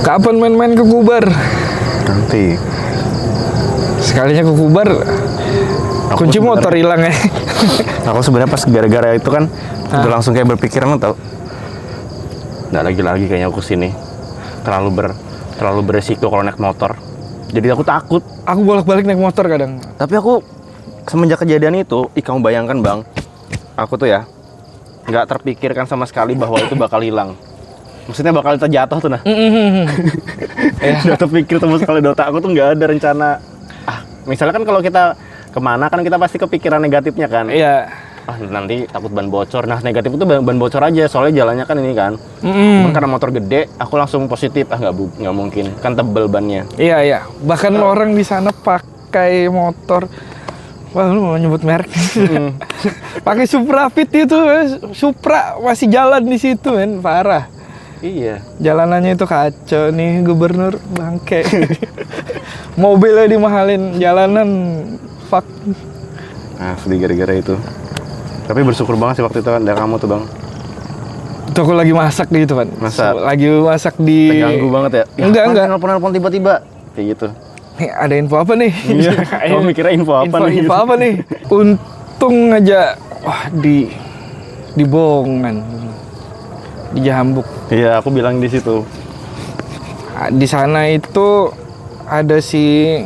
Kapan main-main ke Kubar? Nanti. Sekalinya ke Kubar, kunci motor hilang ya. Aku sebenarnya pas gara-gara itu kan udah langsung kayak berpikiran tau. Nggak lagi kayaknya aku sini. Terlalu beresiko kalau naik motor. Jadi aku takut. Aku bolak-balik naik motor kadang. Tapi aku semenjak kejadian itu, kamu bayangkan bang, aku tuh ya nggak terpikirkan sama sekali bahwa itu bakal hilang. Maksudnya bakal terjatuh tuh nah. Nggak terpikir sama sekali di otak aku tuh nggak ada rencana. Misalnya kan kalau kita kemana kan kita pasti kepikiran negatifnya kan. Iya. Nanti takut ban bocor. Nah negatif itu ban bocor aja, soalnya jalannya kan ini kan. Cuman karena motor gede, aku langsung positif. Nggak mungkin, kan tebel bannya. Iya. Bahkan orang di sana pakai motor. Wah, lu mau nyebut merek? Pakai Supra Fit itu, Supra masih jalan di situ, men, parah. Iya. Jalanannya itu kacau nih, gubernur bangke. Mobilnya dimahalin, jalanan fuck. Sedih gara-gara itu. Tapi bersyukur banget sih waktu itu kan ada kamu tuh bang. Itu aku lagi masak di itu kan. Lagi masak di. Terganggu banget ya. Enggak. Nelpon tiba-tiba kayak gitu. Nih, ada info apa nih? Iya. Kamu mikirnya info apa nih? Info apa nih? Untung aja, di Bongan, di Jambuk. Iya, aku bilang di situ. Di sana itu ada si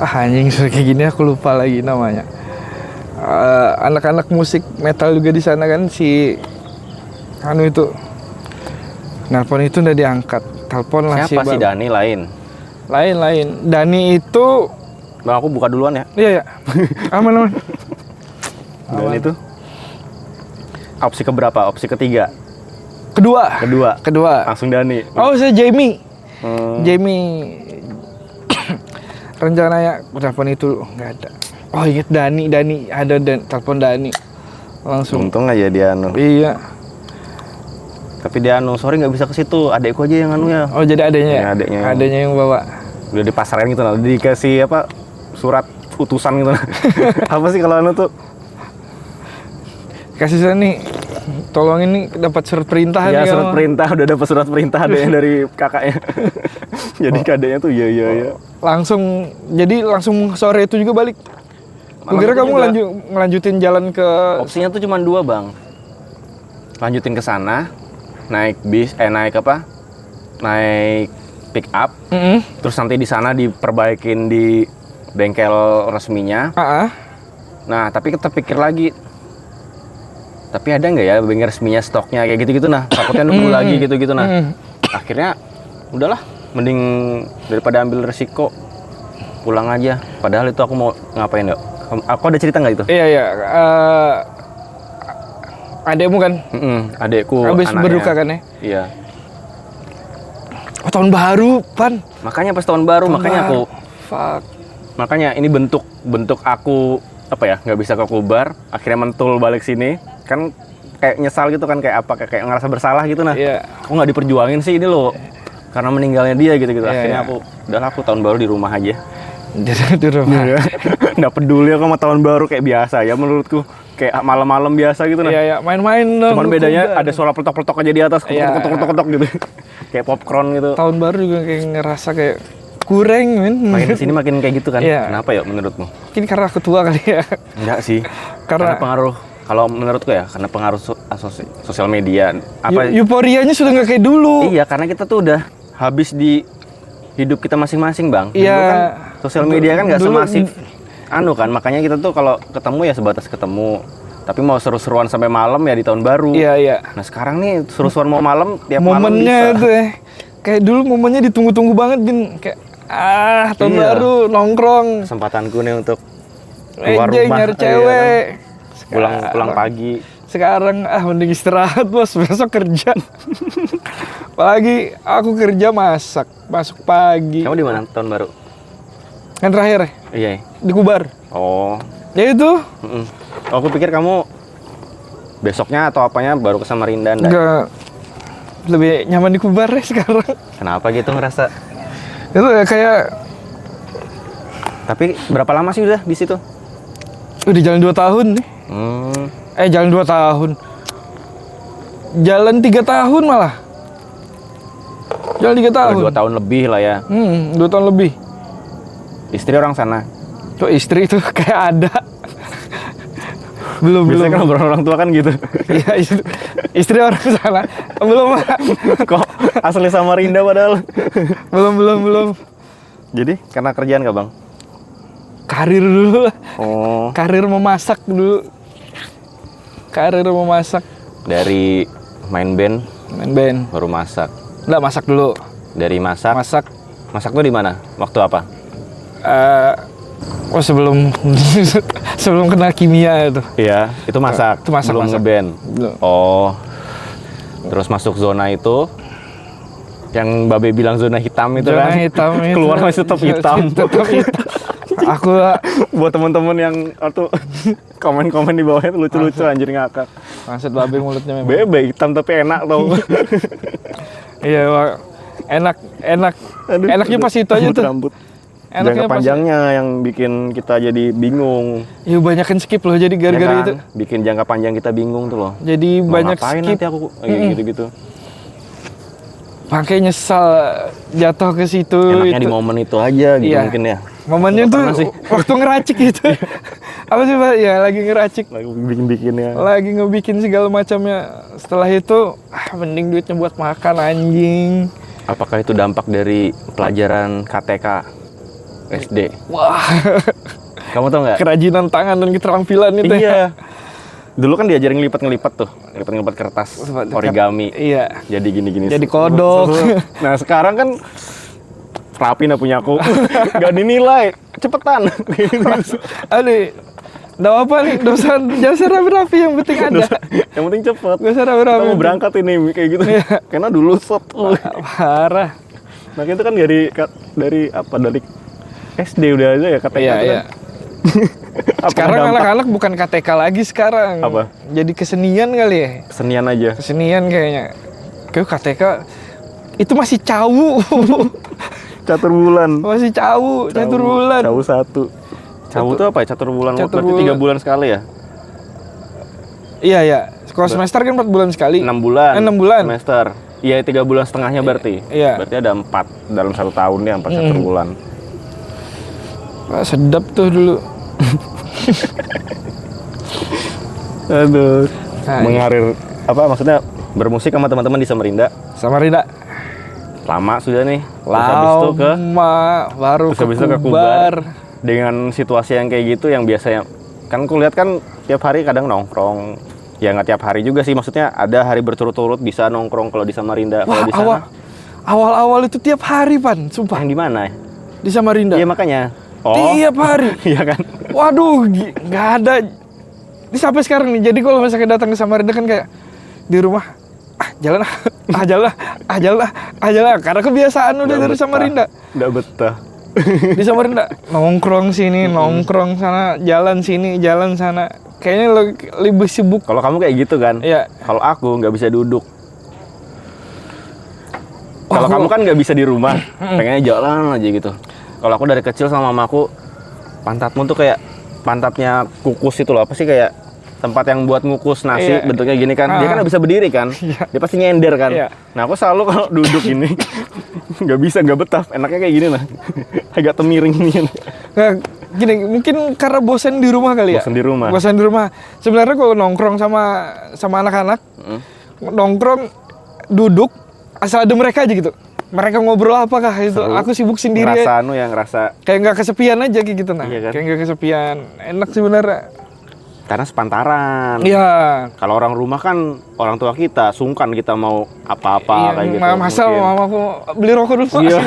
anjing kayak gini aku lupa lagi namanya. Anak-anak musik metal juga di sana kan si itu. Nelpon itu udah diangkat. Telepon lah siapa si Dani lain. Dani itu Bang, aku buka duluan ya. Iya. Aman. Dan itu opsi keberapa? Opsi ketiga. Kedua. Langsung Dani. Oh, saya Jamie. Jamie. Rencananya telepon itu nggak ada. Oh, inget Dani ada dan telepon Dani. Langsung. Untung aja dia Iya. Tapi dia sorry nggak bisa ke situ. Adekku aja yang ya. Oh, jadi adanya. Ya, adanya yang bawa. Udah dipasarin gitu nah. Dikasih surat utusan gitu. Apa sih kalau tuh? Kasih saya nih, tolong ini dapat surat perintah. Ya, surat perintah, udah dapat surat perintah adanya dari kakaknya. Jadi adanya tuh iya. Langsung sore itu juga balik. Kira kamu ngelanjutin jalan ke. Opsinya tuh cuma 2 bang. Lanjutin ke sana, naik bis, naik pick up, terus nanti di sana diperbaikin di bengkel resminya. Nah, tapi kita pikir lagi, tapi ada nggak ya bengkel resminya stoknya kayak gitu-gitu nah, takutnya nunggu lagi gitu-gitu nah. Akhirnya udahlah, mending daripada ambil resiko pulang aja. Padahal itu aku mau ngapain ya? Aku ada cerita nggak itu? Iya. Adekmu kan? Adekku. Habis berduka kan ya? Iya. Oh, tahun baru, Pan. Makanya pas tahun baru, aku. Fuck. Makanya ini bentuk aku nggak bisa ke Kubar, akhirnya mentul balik sini, kan kayak nyesal gitu kan, kayak ngerasa bersalah gitu nah. Iya. Aku nggak diperjuangin sih ini loh, karena meninggalnya dia gitu. Akhirnya aku tahun baru di rumah aja. Di rumah. Nggak peduli aku sama tahun baru kayak biasa ya menurutku, kayak malam-malam biasa gitu nah. Iya, main-main dong. Cuman bedanya ada suara peletok-peletok aja di atas, ketok gitu. Kayak popcorn gitu. Tahun baru juga kayak ngerasa kayak kurang, men. Makin kesini makin kayak gitu kan? Iya. Kenapa ya menurutmu? Mungkin karena ketua kali ya. Enggak sih. Karena pengaruh, kalau menurutku ya, karena pengaruh sosial media. Euforianya sudah nggak kayak dulu. Iya, karena kita tuh udah habis di hidup kita masing-masing, Bang. Iya. Kan sosial media kan nggak semasif kan, makanya kita tuh kalau ketemu ya sebatas ketemu. Tapi mau seru-seruan sampai malam ya di tahun baru. Iya. Nah sekarang nih seru-seruan mau malam tiap malam bisa. Momennya tuh kayak dulu momennya ditunggu-tunggu banget, Bin. Kayak tahun baru nongkrong. Kesempatanku nih untuk keluar rumah, nyari cewek. Pulang pagi. Sekarang mending istirahat, Bos. Besok kerja. Apalagi aku kerja masuk pagi. Kamu di mana tahun baru? Kan terakhir Iya. di Kubar. Oh. Ya itu. Aku pikir kamu besoknya atau apanya baru ke Samarinda. Enggak. Lebih nyaman di Kubar ya sekarang. Kenapa gitu ngerasa? Itu ya kayak. Tapi berapa lama sih udah di situ? Udah jalan 2 tahun nih. Jalan 2 tahun. Jalan 3 tahun malah. Jalan 3 tahun. 2 tahun lebih lah ya. 2 tahun lebih. Istri orang sana. Kok istri itu kayak ada. belum. Biasanya kan orang tua kan gitu. Iya, istri orang sana. Belum. Kok asli Samarinda padahal. belum. Jadi karena kerjaan nggak bang? Karir dulu lah. Oh. Karir memasak dulu. Dari main band baru masak. Enggak, masak dulu. Dari masak. Masak tuh di mana? Waktu apa? Sebelum kena kimia itu. Iya, itu masak. Itu masak. Belum ngeband. Belum. Oh. Terus masuk zona itu. Yang Babe bilang zona hitam itu Zona kan. hitam itu. Keluar masih tetap hitam. Tetap hitam. Aku Buat teman-teman yang atau komen-komen di bawahnya tuh lucu-lucu anjir ngakak. maksud Babe mulutnya memang. Bebe hitam tapi enak tau. Iya, enak. Aduh, Enaknya pas itu aja tuh. Rambut. Enaknya Jangka panjangnya yang bikin kita jadi bingung. Iya, banyakan skip loh jadi gara-gara Ya kan? itu. Bikin jangka panjang kita bingung tuh loh. Jadi Mau banyak ngapain skip. nanti aku gitu-gitu. Makanya nyesal jatuh ke situ. Enaknya di momen itu aja gitu Iya. mungkin ya. Momennya Nggak tuh pernah sih. waktu ngeracik gitu. Apa sih Pak? Ya lagi ngeracik. Lagi bikin-bikinnya. Lagi ngebikin segala macamnya. Setelah itu, mending duitnya buat makan anjing. Apakah itu dampak dari pelajaran KTK SD? Wah, Kamu tau nggak? kerajinan tangan dan keterampilan itu. Iya. Dulu kan diajarin ngelipat-ngelipat tuh, ngelipat-ngelipat kertas, origami. Iya. Jadi gini-gini. Jadi kodok. Nah sekarang kan rapi nah punya aku, nggak dinilai, cepetan. Aduh, nggak apa nih, dosa jasa rapi-rapi yang penting ada. Yang penting cepet. Dosa rapi-rapi. Kita mau berangkat ini kayak gitu. Karena dulu set. Parah. Nah itu kan dari apa? Dari SD udah aja ya KTK Iya, itu iya. kan. Apakah Sekarang dampak? anak-anak bukan KTK lagi sekarang. Apa? Jadi kesenian kali ya. Kesenian aja. Kesenian kayaknya. Kayak KTK itu masih cawu. Catur bulan. Masih cawu, catur bulan. Cawu 1. Cawu itu apa ya? Catur bulan. Catur Berarti 3 bulan. bulan sekali ya? Iya, iya. Kalau semester kan 4 bulan sekali. 6 bulan. 6 bulan. Semester. Iya 3 bulan setengahnya berarti. Iya. Berarti ada 4 dalam 1 tahun ya 4 catur bulan. Wah, sedap tuh dulu. Aduh. Nah, Mengarir apa maksudnya bermusik sama teman-teman di Samarinda. Samarinda. Lama sudah nih. Terus habis itu ke baru terus habis itu ke Kubar. Dengan situasi yang kayak gitu yang biasanya kan aku lihat kan tiap hari kadang nongkrong. Ya nggak tiap hari juga sih, maksudnya ada hari berturut-turut bisa nongkrong kalau di Samarinda. Kalau Wah, di sana awal-awal itu tiap hari, Pan. Sumpah. yang di mana? Di Samarinda. Iya makanya. Tiap hari. Iya kan? Waduh, nggak ada. Ini sampai sekarang nih. Jadi kalau misalnya datang ke Samarinda kan kayak di rumah, jalan karena kebiasaan udah dari Samarinda. Udah betah. Di Samarinda nongkrong sini, nongkrong sana, jalan sini, jalan sana. Kayaknya lebih sibuk. Kalau kamu kayak gitu kan? Iya. Kalau aku nggak bisa duduk. Kalau kamu kan nggak bisa di rumah, pengennya jalan aja gitu. Kalau aku dari kecil sama mamaku, pantatmu tuh kayak pantatnya kukus itu loh, apa sih kayak tempat yang buat ngukus nasi, Iya. bentuknya gini kan. Dia kan nggak bisa berdiri kan, Iya. dia pasti nyender kan. Iya. Nah aku selalu kalau duduk ini nggak bisa, nggak betah. Enaknya kayak gini lah, agak temiring nih. Nah, gini, mungkin karena bosan di rumah kali ya. Bosan di rumah. Bosan di rumah. Sebenarnya kalau nongkrong sama anak-anak, nongkrong duduk asal ada mereka aja gitu. Mereka ngobrol apakah itu? Seru. Aku sibuk sendiri. Ngerasa ngerasa Kayak nggak kesepian aja kayak gitu nah. Iya kan? Kayak nggak kesepian. Enak sebenarnya. karena sepantaran. Iya. Kalau orang rumah kan orang tua kita sungkan kita mau apa-apa kayak gitu. Masa mungkin. mamaku beli rokok dulu. Iya.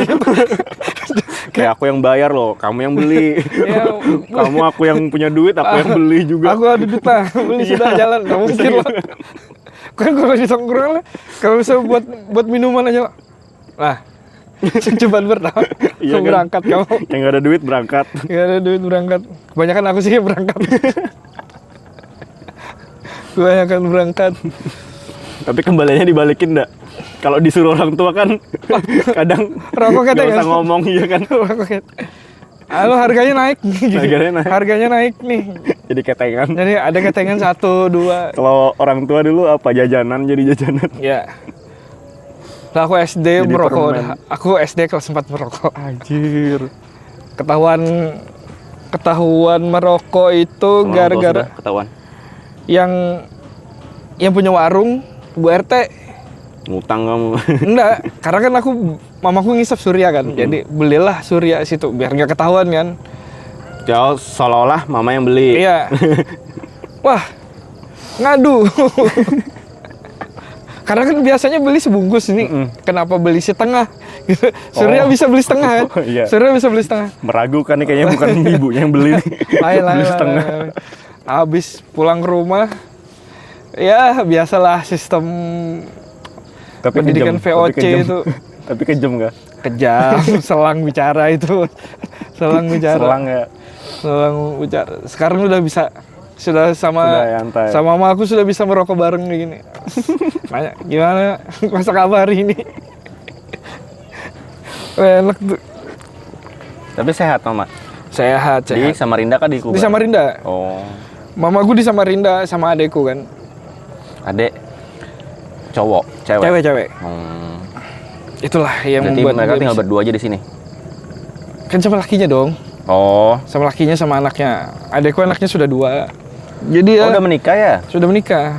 Kayak aku yang bayar loh, kamu yang beli. Iya. Kamu aku yang punya duit, aku yang beli juga. Aku ada duit lah, beli sudah jalan. Nggak mungkin lah. Kan kalau di tongkrongan lah, kalau bisa buat minuman aja lah. Nah, cobaan pertama, Iya kan? berangkat kamu. Yang nggak ada duit berangkat. Nggak ada duit berangkat. Kebanyakan aku sih yang berangkat. Kebanyakan berangkat. Tapi kembaliannya dibalikin enggak? Kalau disuruh orang tua kan kadang Rokok nggak ketengan. usah ngomong iya kan. Rokok ketengan. Halo, harganya naik. Harganya naik. Harganya naik nih. Jadi ketengan. Jadi ada ketengan 1, 2. Kalau orang tua dulu apa jajanan jadi jajanan. Ya. Lah aku SD Jadi merokok. permen. Aku SD kelas 4 merokok. Anjir. Ketahuan merokok itu gara-gara ketahuan. yang punya warung Bu RT. Ngutang kamu. Enggak, karena kan mamaku ngisap Surya kan. Jadi belilah Surya situ biar nggak ketahuan kan. Jauh seolah-olah mama yang beli. Iya. Wah, ngadu. Karena kan biasanya beli sebungkus ini. Kenapa beli setengah? Gitu. Surya bisa beli setengah kan? Oh, iya. Surya bisa beli setengah. Meragukan nih kayaknya bukan ibunya yang beli nih. Beli setengah. Habis pulang ke rumah, ya biasalah sistem Tapi pendidikan kejam, VOC itu. Tapi kejam nggak? Kejam, selang bicara itu. Selang bicara. Selang ya. Selang bicara. Sekarang udah bisa. Sudah Sudah nyantai. sama mama aku sudah bisa merokok bareng kayak gini. Nanya, gimana masak apa hari ini? Enak tuh. Tapi sehat mama. Sehat. Di Samarinda kan di Kuba? Di Samarinda. Oh. Mamaku di Samarinda sama adekku kan. Adek cowok, cewek. Cewek. Itulah yang Berarti membuat mereka dia tinggal bisa- berdua aja di sini. Kan sama lakinya dong. Oh. Sama lakinya sama anaknya. Adekku anaknya sudah 2. Jadi Oh, ya udah menikah ya? sudah menikah.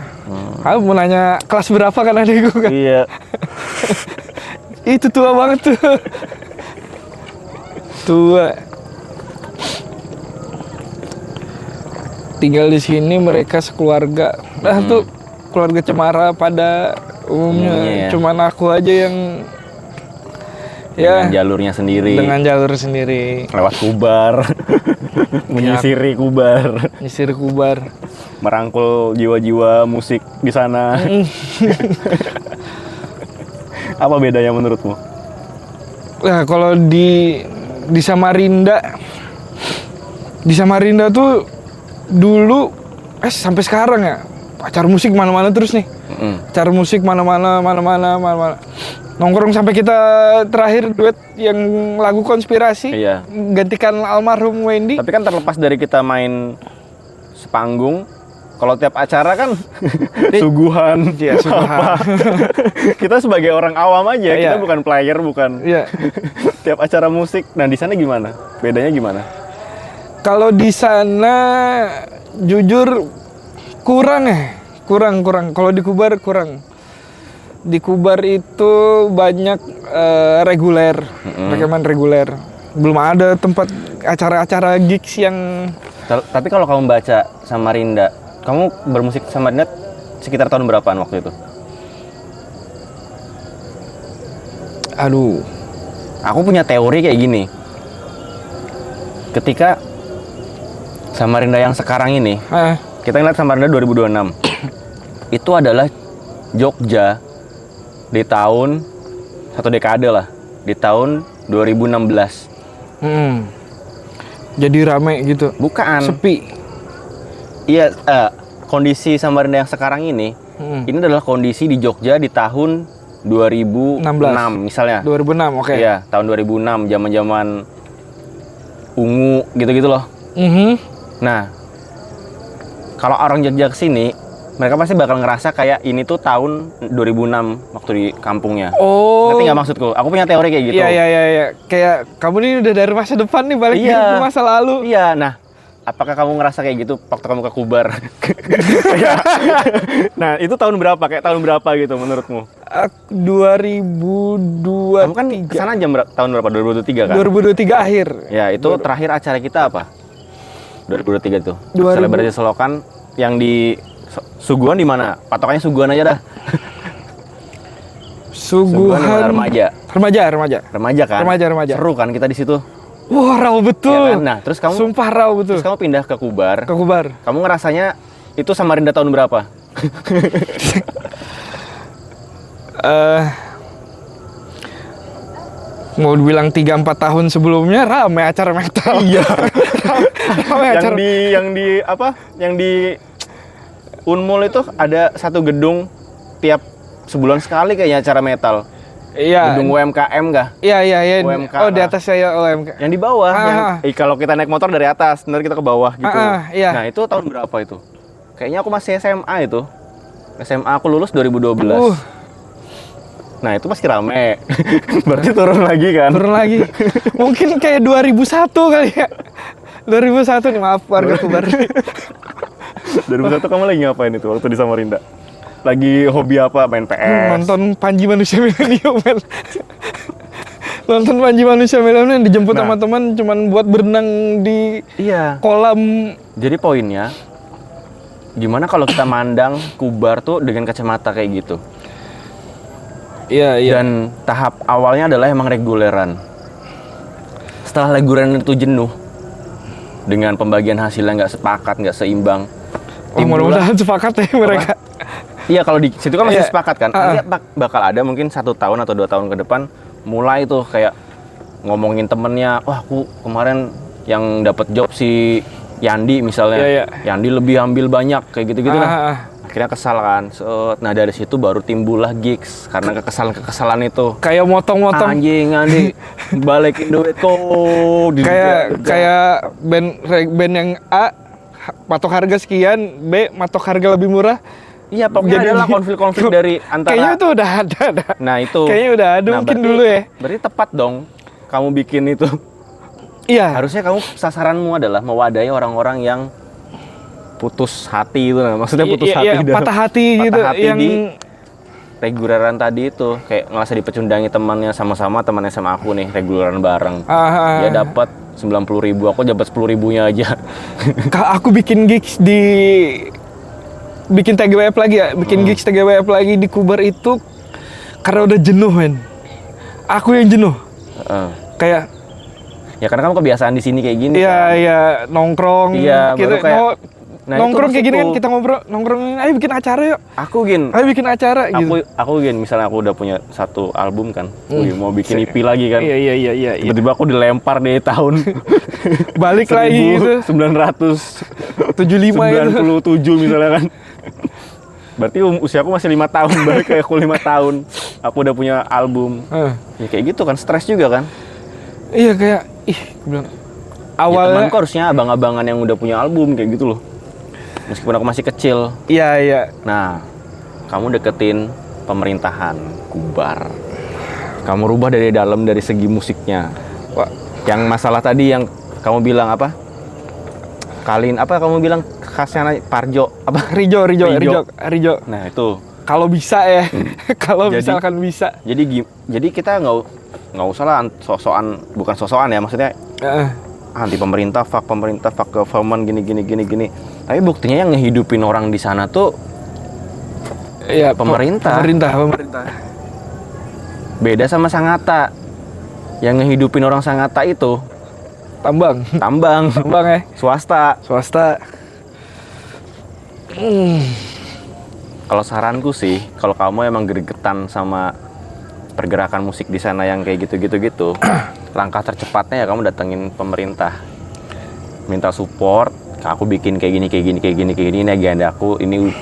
Aku mau nanya kelas berapa kan adekku kan. Iya. Itu tua banget tuh. Tua. Tinggal di sini mereka sekeluarga. Nah tuh keluarga Cemara pada umumnya. Umumnya ya. Cuman aku aja yang Dengan ya jalurnya sendiri. dengan jalur sendiri. Lewat Kubar. Menyisiri Kubar. Nyisir Kubar. Merangkul jiwa-jiwa musik di sana. Apa bedanya menurutmu? Nah, kalau di Samarinda tuh dulu sampai sekarang ya acara musik mana-mana terus nih. Acara musik mana-mana. Nongkrong sampai kita terakhir duet yang lagu Konspirasi. Iya. Gantikan almarhum Wendy. Tapi kan terlepas dari kita main sepanggung, kalau tiap acara kan suguhan. Iya, suguhan. Kita sebagai orang awam aja, Iya. kita bukan player, bukan. Iya. Tiap acara musik, nah di sana gimana? Bedanya gimana? Kalau di sana jujur kurang. Kalau di Kubar kurang. Di Kubar itu banyak reguler, rekaman reguler. Belum ada tempat acara-acara gigs yang Tapi kalau kamu baca Samarinda, kamu bermusik Samarinda sekitar tahun berapaan waktu itu? aduh, Aku punya teori kayak gini. Ketika Samarinda yang sekarang ini, kita ngeliat Samarinda 2026, itu adalah Jogja di tahun, satu dekade lah, di tahun 2016. jadi rame gitu. Bukan. Sepi. Iya, kondisi Samarinda yang sekarang ini adalah kondisi di Jogja di tahun 2006 misalnya. 2006, oke. Iya, tahun 2006, zaman-zaman ungu gitu-gitu loh. Nah, kalau orang Jogja kesini, mereka pasti bakal ngerasa kayak ini tuh tahun 2006 waktu di kampungnya. Oh. Ngerti nggak maksudku? Aku punya teori kayak gitu. Iya. Kayak kamu ini udah dari masa depan nih balik ke masa lalu. Iya, nah, apakah kamu ngerasa kayak gitu waktu kamu ke Kubar? Nah, itu tahun berapa? Kayak tahun berapa gitu menurutmu? 2023. Kamu kan kesana tahun berapa? 2023 kan? 2023 akhir. Ya, itu terakhir acara kita apa? 2023 tuh. 2000. Selebrasi selokan yang di Suguhan di mana? Patokannya Suguhan aja dah. Suguhan di mana? Remaja. Remaja kan? Remaja. Seru kan kita di situ? Wah, raw betul. Ya kan? Nah, terus kamu Sumpah raw betul. Terus kamu pindah ke Kubar. Ke Kubar. Kamu ngerasanya itu Samarinda tahun berapa? Mau dibilang 3-4 tahun sebelumnya rame acara metal. Iya. Rame acara. Yang di Unmul itu ada satu gedung tiap sebulan sekali kayaknya acara metal. Iya. Gedung UMKM kah? Iya. UMK Oh, di lah. atas saya UMK. Yang di bawah. Kalau kita naik motor dari atas, nanti kita ke bawah gitu. Iya. Nah, itu tahun berapa itu? Kayaknya aku masih SMA itu. SMA aku lulus 2012. Nah itu pasti rame. Berarti turun lagi kan? Turun lagi. Mungkin kayak 2001 kali ya. 2001 nih, maaf warga Kubar. 2001 kamu lagi ngapain itu waktu di Samarinda? Lagi hobi apa? Main PS? Nonton Panji Manusia Milenium, men. Nonton Panji Manusia Milenium dijemput sama teman cuman buat berenang di kolam. Jadi poinnya, gimana kalau kita mandang Kubar tuh dengan kacamata kayak gitu? Iya. Dan tahap awalnya adalah emang reguleran. Setelah reguleran itu jenuh, dengan pembagian hasilnya nggak sepakat, nggak seimbang. Mudah-mudahan sepakat ya mereka. Iya, kalau di situ kan masih sepakat kan. Nanti bakal ada mungkin 1 tahun atau 2 tahun ke depan mulai tuh kayak ngomongin temennya, wah aku kemarin yang dapat job si Yandi misalnya, Yandi lebih ambil banyak kayak gitu-gitu kan. Akhirnya kesal kan. Nah dari situ baru timbullah gigs karena kekesalan itu. Kayak motong-motong. Anjing balikin duit kok. Kayak band yang A patok harga sekian, B matok harga lebih murah. Iya, pokoknya adalah konflik-konflik dari antara. Kayaknya itu udah ada. Nah itu. Kayaknya udah ada mungkin dulu ya. Berarti tepat dong kamu bikin itu. Iya. Harusnya kamu sasaranmu adalah mewadahi orang-orang yang putus hati itu, maksudnya putus hati. Iya, patah hati gitu. Yang di reguleran tadi itu kayak ngerasa dipecundangi temannya sama-sama temannya sama aku nih reguleran bareng. Dia dapat 90.000, aku dapat 10.000-nya aja. Aku bikin gigs bikin TGWF lagi ya, gigs TGWF lagi di Kubar itu karena udah jenuh, men. Aku yang jenuh. Kayak ya karena kamu kebiasaan di sini kayak gini. Iya, nongkrong. Iya, kita kayak nongkrong kayak gini kan, kita ngobrol, nongkrong, ayo bikin acara yuk. Ayo bikin acara gitu. Aku misalnya aku udah punya 1 album kan, mau bikin EP lagi kan. Iya. Tiba-tiba aku dilempar deh tahun balik lagi gitu. 1975 itu. 97 misalnya kan. Berarti usiaku masih 5 tahun, balik kayak aku 5 tahun. Aku udah punya album. Ya kayak gitu kan, stres juga kan. Iya kayak, bilang awalnya temanku harusnya abang-abangan yang udah punya album kayak gitu loh. Meskipun aku masih kecil. Iya. Nah, kamu deketin pemerintahan Kubar. Kamu rubah dari dalam dari segi musiknya. Yang masalah tadi yang kamu bilang apa? Kamu bilang khasnya Parjo apa? Rijo. Nah, itu. Kalau bisa ya. Kalau misalkan bisa. Jadi kita nggak usah lah bukan sosokan ya, maksudnya. Anti pemerintah, fuck government gini. Tapi buktinya yang ngehidupin orang di sana tuh pemerintah. Beda sama Sangatta. Yang ngehidupin orang Sangatta itu tambang ya. Swasta. Kalau saranku sih, kalau kamu emang gregetan sama pergerakan musik di sana yang kayak gitu, langkah tercepatnya ya kamu datengin pemerintah, minta support. Aku bikin kayak gini, ini agenda aku, ini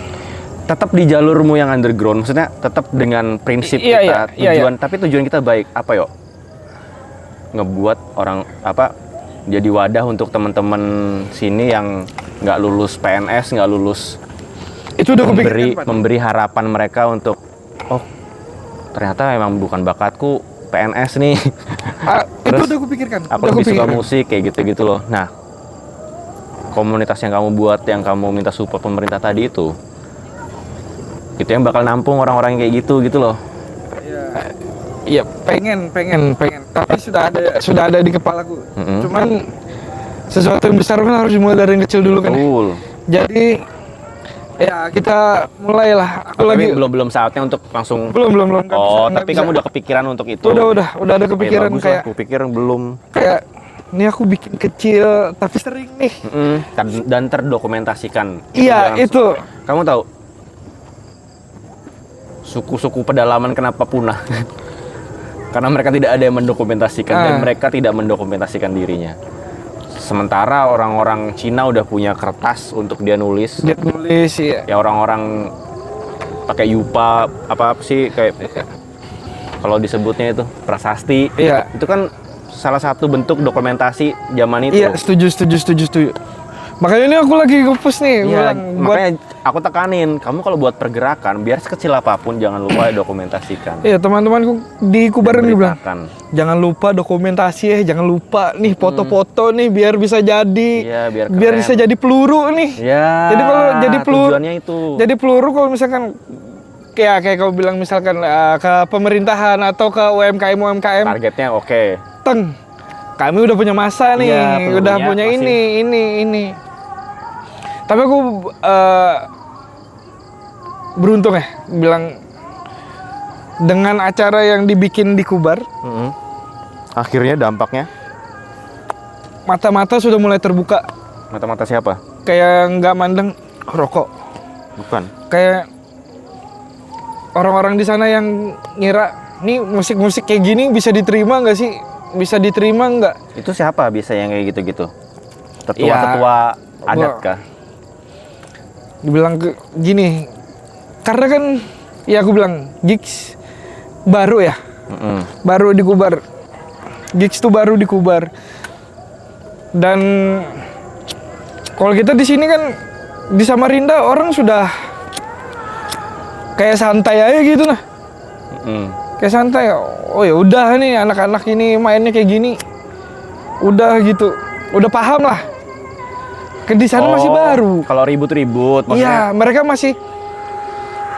tetap di jalurmu yang underground, maksudnya tetap dengan prinsip tujuan. Tapi tujuan kita baik, apa yuk? Ngebuat orang jadi wadah untuk teman-teman sini yang nggak lulus PNS, nggak lulus. Itu udah memberi harapan mereka untuk ternyata emang bukan bakatku PNS nih. Itu udah kupikirkan. Aku lebih suka musik kayak gitu loh. Nah, komunitas yang kamu buat, yang kamu minta support pemerintah tadi itu yang bakal nampung orang-orang kayak gitu loh. Iya, pengen. Tapi sudah ada di kepalaku. Cuman sesuatu yang besar kan harus dimulai dari yang kecil dulu kan. Betul. Jadi ya kita mulailah. Belum saatnya untuk langsung. Belum. Tapi kamu udah kepikiran untuk itu. Udah ada kepikiran kayak. Aku pikir belum. Kayak ini aku bikin kecil tapi sering nih. Dan terdokumentasikan. Iya, itu. Kamu tahu suku-suku pedalaman kenapa punah? Karena mereka tidak ada yang mendokumentasikan dan mereka tidak mendokumentasikan dirinya. Sementara orang-orang Cina udah punya kertas untuk dia nulis. Iya. Ya orang-orang pakai yupa apa sih kayak kalau disebutnya itu prasasti. Iya. Itu kan salah satu bentuk dokumentasi zaman itu. Iya, setuju. Makanya ini aku lagi nge-post nih. Iya, makanya aku tekanin, kamu kalau buat pergerakan biar sekecil apapun jangan lupa dokumentasikan. Iya, teman-temanku di Kubaran gue bilang, Beritakan. jangan lupa dokumentasi jangan lupa nih foto-foto nih biar bisa jadi, Iya, biar bisa keren. jadi peluru nih. Ya. Jadi kalau jadi peluru, tujuannya itu. jadi peluru kalau misalkan kayak kau bilang misalkan ke pemerintahan atau ke UMKM, Targetnya oke. teng, kami udah punya masa nih, Iya, udah pelurunya punya masih- ini. Tapi aku beruntung ya, bilang dengan acara yang dibikin di Kubar, Akhirnya dampaknya mata-mata sudah mulai terbuka, mata-mata siapa? kayak nggak mandang rokok, Bukan. kayak orang-orang di sana yang ngira nih musik-musik kayak gini bisa diterima nggak sih? Bisa diterima nggak? Itu siapa biasanya yang kayak gitu-gitu? Tetua-tetua adat kah? Dibilang gini, karena kan ya aku bilang gigs baru ya, baru di Kubar, gigs tuh baru di Kubar. Dan kalau kita di sini kan di Samarinda orang sudah kayak santai aja gitu nah. Kayak santai, oh ya udah nih anak-anak ini mainnya kayak gini, udah gitu, udah paham lah. Di sana masih baru. Kalau ribut-ribut, Iya, maksudnya. mereka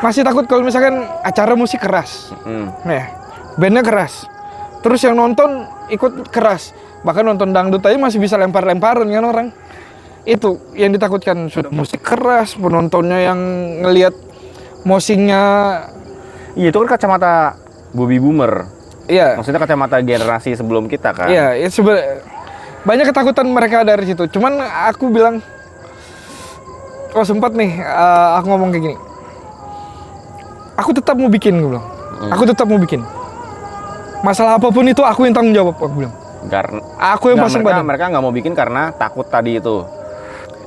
masih takut kalau misalkan acara musik keras, nah, bandnya keras, terus yang nonton ikut keras, bahkan nonton dangdut aja masih bisa lempar-lemparan kan orang. Itu yang ditakutkan, sudah musik keras, penontonnya yang ngelihat mosingnya. Iya, itu kan kacamata Bobby Boomer. Iya. Maksudnya kacamata generasi sebelum kita kan. Iya, ya banyak ketakutan mereka dari situ. Cuman aku bilang, oh sempat nih aku ngomong kayak gini. Aku tetap mau bikin, gue bilang. Aku tetap mau bikin. Masalah apapun itu aku yang tanggung jawab, aku bilang. Karena Aku yang pasang badan. mereka nggak mau bikin karena takut tadi itu.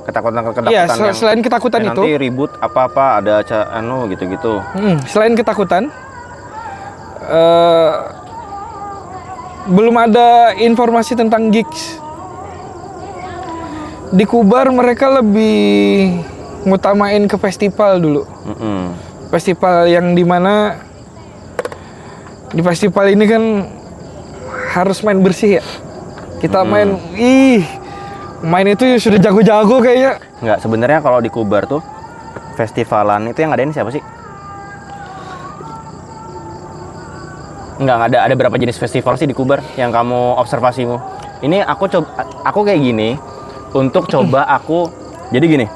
Ketakutan Iya, yang selain ketakutan itu. nanti ribut apa-apa ada gitu-gitu. Selain ketakutan, belum ada informasi tentang gigs. Di Kubar mereka lebih ngutamain ke festival dulu. Festival yang dimana di festival ini kan harus main bersih ya. Kita main itu sudah jago-jago kayaknya. Nggak, sebenarnya kalau di Kubar tuh festivalan itu yang ngadain siapa sih? Nggak ada berapa jenis festival sih di Kubar yang kamu observasimu? Ini aku kayak gini untuk coba jadi gini.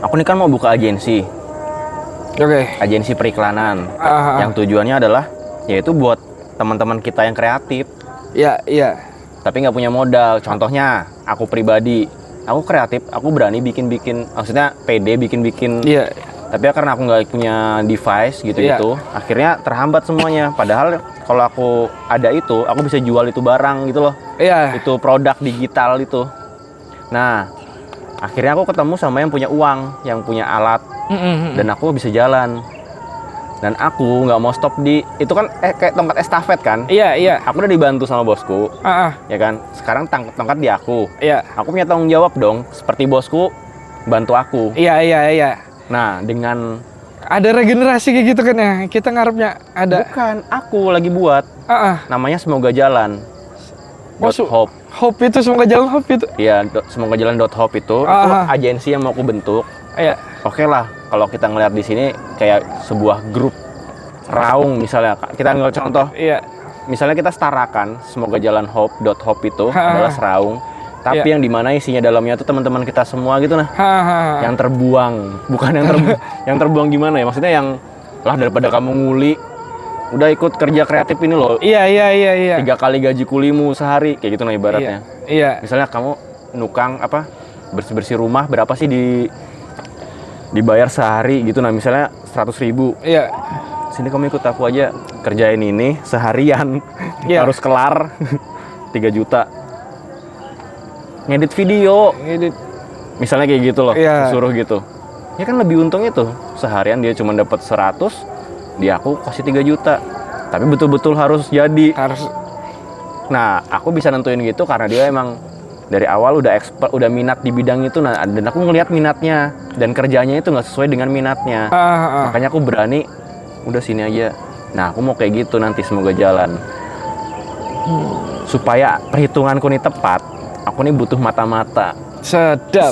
Aku nih kan mau buka agensi. Oke. Agensi periklanan. Yang tujuannya adalah yaitu buat teman-teman kita yang kreatif. Iya. Tapi nggak punya modal. Contohnya aku pribadi, aku kreatif, aku berani bikin-bikin, maksudnya pede bikin-bikin. Iya. Tapi ya karena aku nggak punya device gitu-gitu, akhirnya terhambat semuanya. Padahal kalau aku ada itu, aku bisa jual itu barang gitu loh. Iya. Itu produk digital itu. Nah, akhirnya aku ketemu sama yang punya uang, yang punya alat, dan aku bisa jalan. Dan aku nggak mau stop itu kan kayak tongkat estafet kan? Iya. Aku udah dibantu sama bosku, ya kan? Sekarang tongkat di aku. Iya. Aku punya tanggung jawab dong, seperti bosku bantu aku. Iya. Nah, dengan ada regenerasi kayak gitu kan ya? Kita ngarepnya ada. bukan aku lagi buat, namanya Semoga Jalan. .hope. Hope itu semoga jalan hope itu. Iya, Semoga Jalan .hope itu agensi yang mau aku bentuk. Iya. Oke lah, kalau kita ngeliat di sini kayak sebuah grup raung misalnya, kita ngambil contoh. Iya. Misalnya kita setarakan Semoga Jalan .hope itu adalah seraung, tapi yang dimana isinya dalamnya tuh teman-teman kita semua gitu nah. Yang terbuang, bukan yang terbuang gimana ya? Maksudnya yang lah daripada kamu nguli, udah ikut kerja kreatif ini loh. Iya. 3 kali gaji kulimu sehari kayak gitu nah ibaratnya. Iya. Misalnya kamu nukang bersih-bersih rumah berapa sih dibayar sehari gitu nah, misalnya 100.000. Iya. Sini kamu ikut aku aja kerjain ini seharian. Harus kelar 3 juta. Ngedit video. Misalnya kayak gitu loh, suruh gitu. Ya kan lebih untung itu. Seharian dia cuma dapat 100, di aku kasih 3 juta. Tapi betul-betul harus jadi. Harus. Nah, aku bisa nentuin gitu karena dia emang dari awal udah expert, udah minat di bidang itu, nah, dan aku ngelihat minatnya dan kerjanya itu nggak sesuai dengan minatnya. Makanya aku berani, udah sini aja. Nah, aku mau kayak gitu nanti, semoga jalan. Supaya perhitunganku nih tepat, aku nih butuh mata-mata. Sedap.